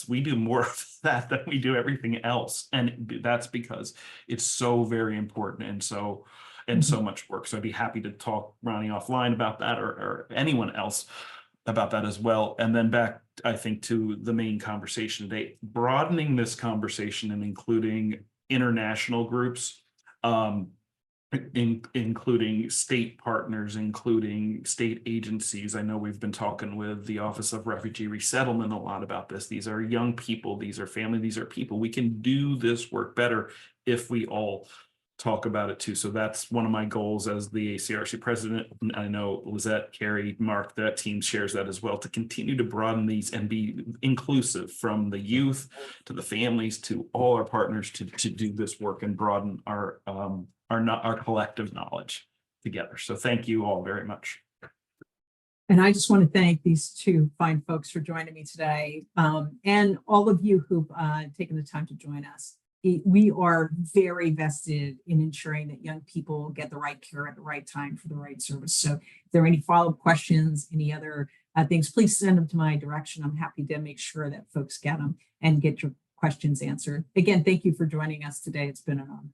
we do more of that than we do everything else. And that's because it's so very important and so much work. So I'd be happy to talk Ronnie offline about that or anyone else about that as well. And then back, I think, to the main conversation today, broadening this conversation and including international groups, including state partners, including state agencies. I know we've been talking with the Office of Refugee Resettlement a lot about this. These are young people, these are family, these are people. We can do this work better if we all talk about it too. So that's one of my goals as the ACRC president. I know Lizette, Carrie, Mark, that team shares that as well, to continue to broaden these and be inclusive from the youth to the families to all our partners to do this work and broaden our collective knowledge together. So thank you all very much. And I just want to thank these two fine folks for joining me today, and all of you who've taken the time to join us. We are very vested in ensuring that young people get the right care at the right time for the right service. So if there are any follow-up questions, any other things, please send them to my direction. I'm happy to make sure that folks get them and get your questions answered. Again, thank you for joining us today. It's been an honor.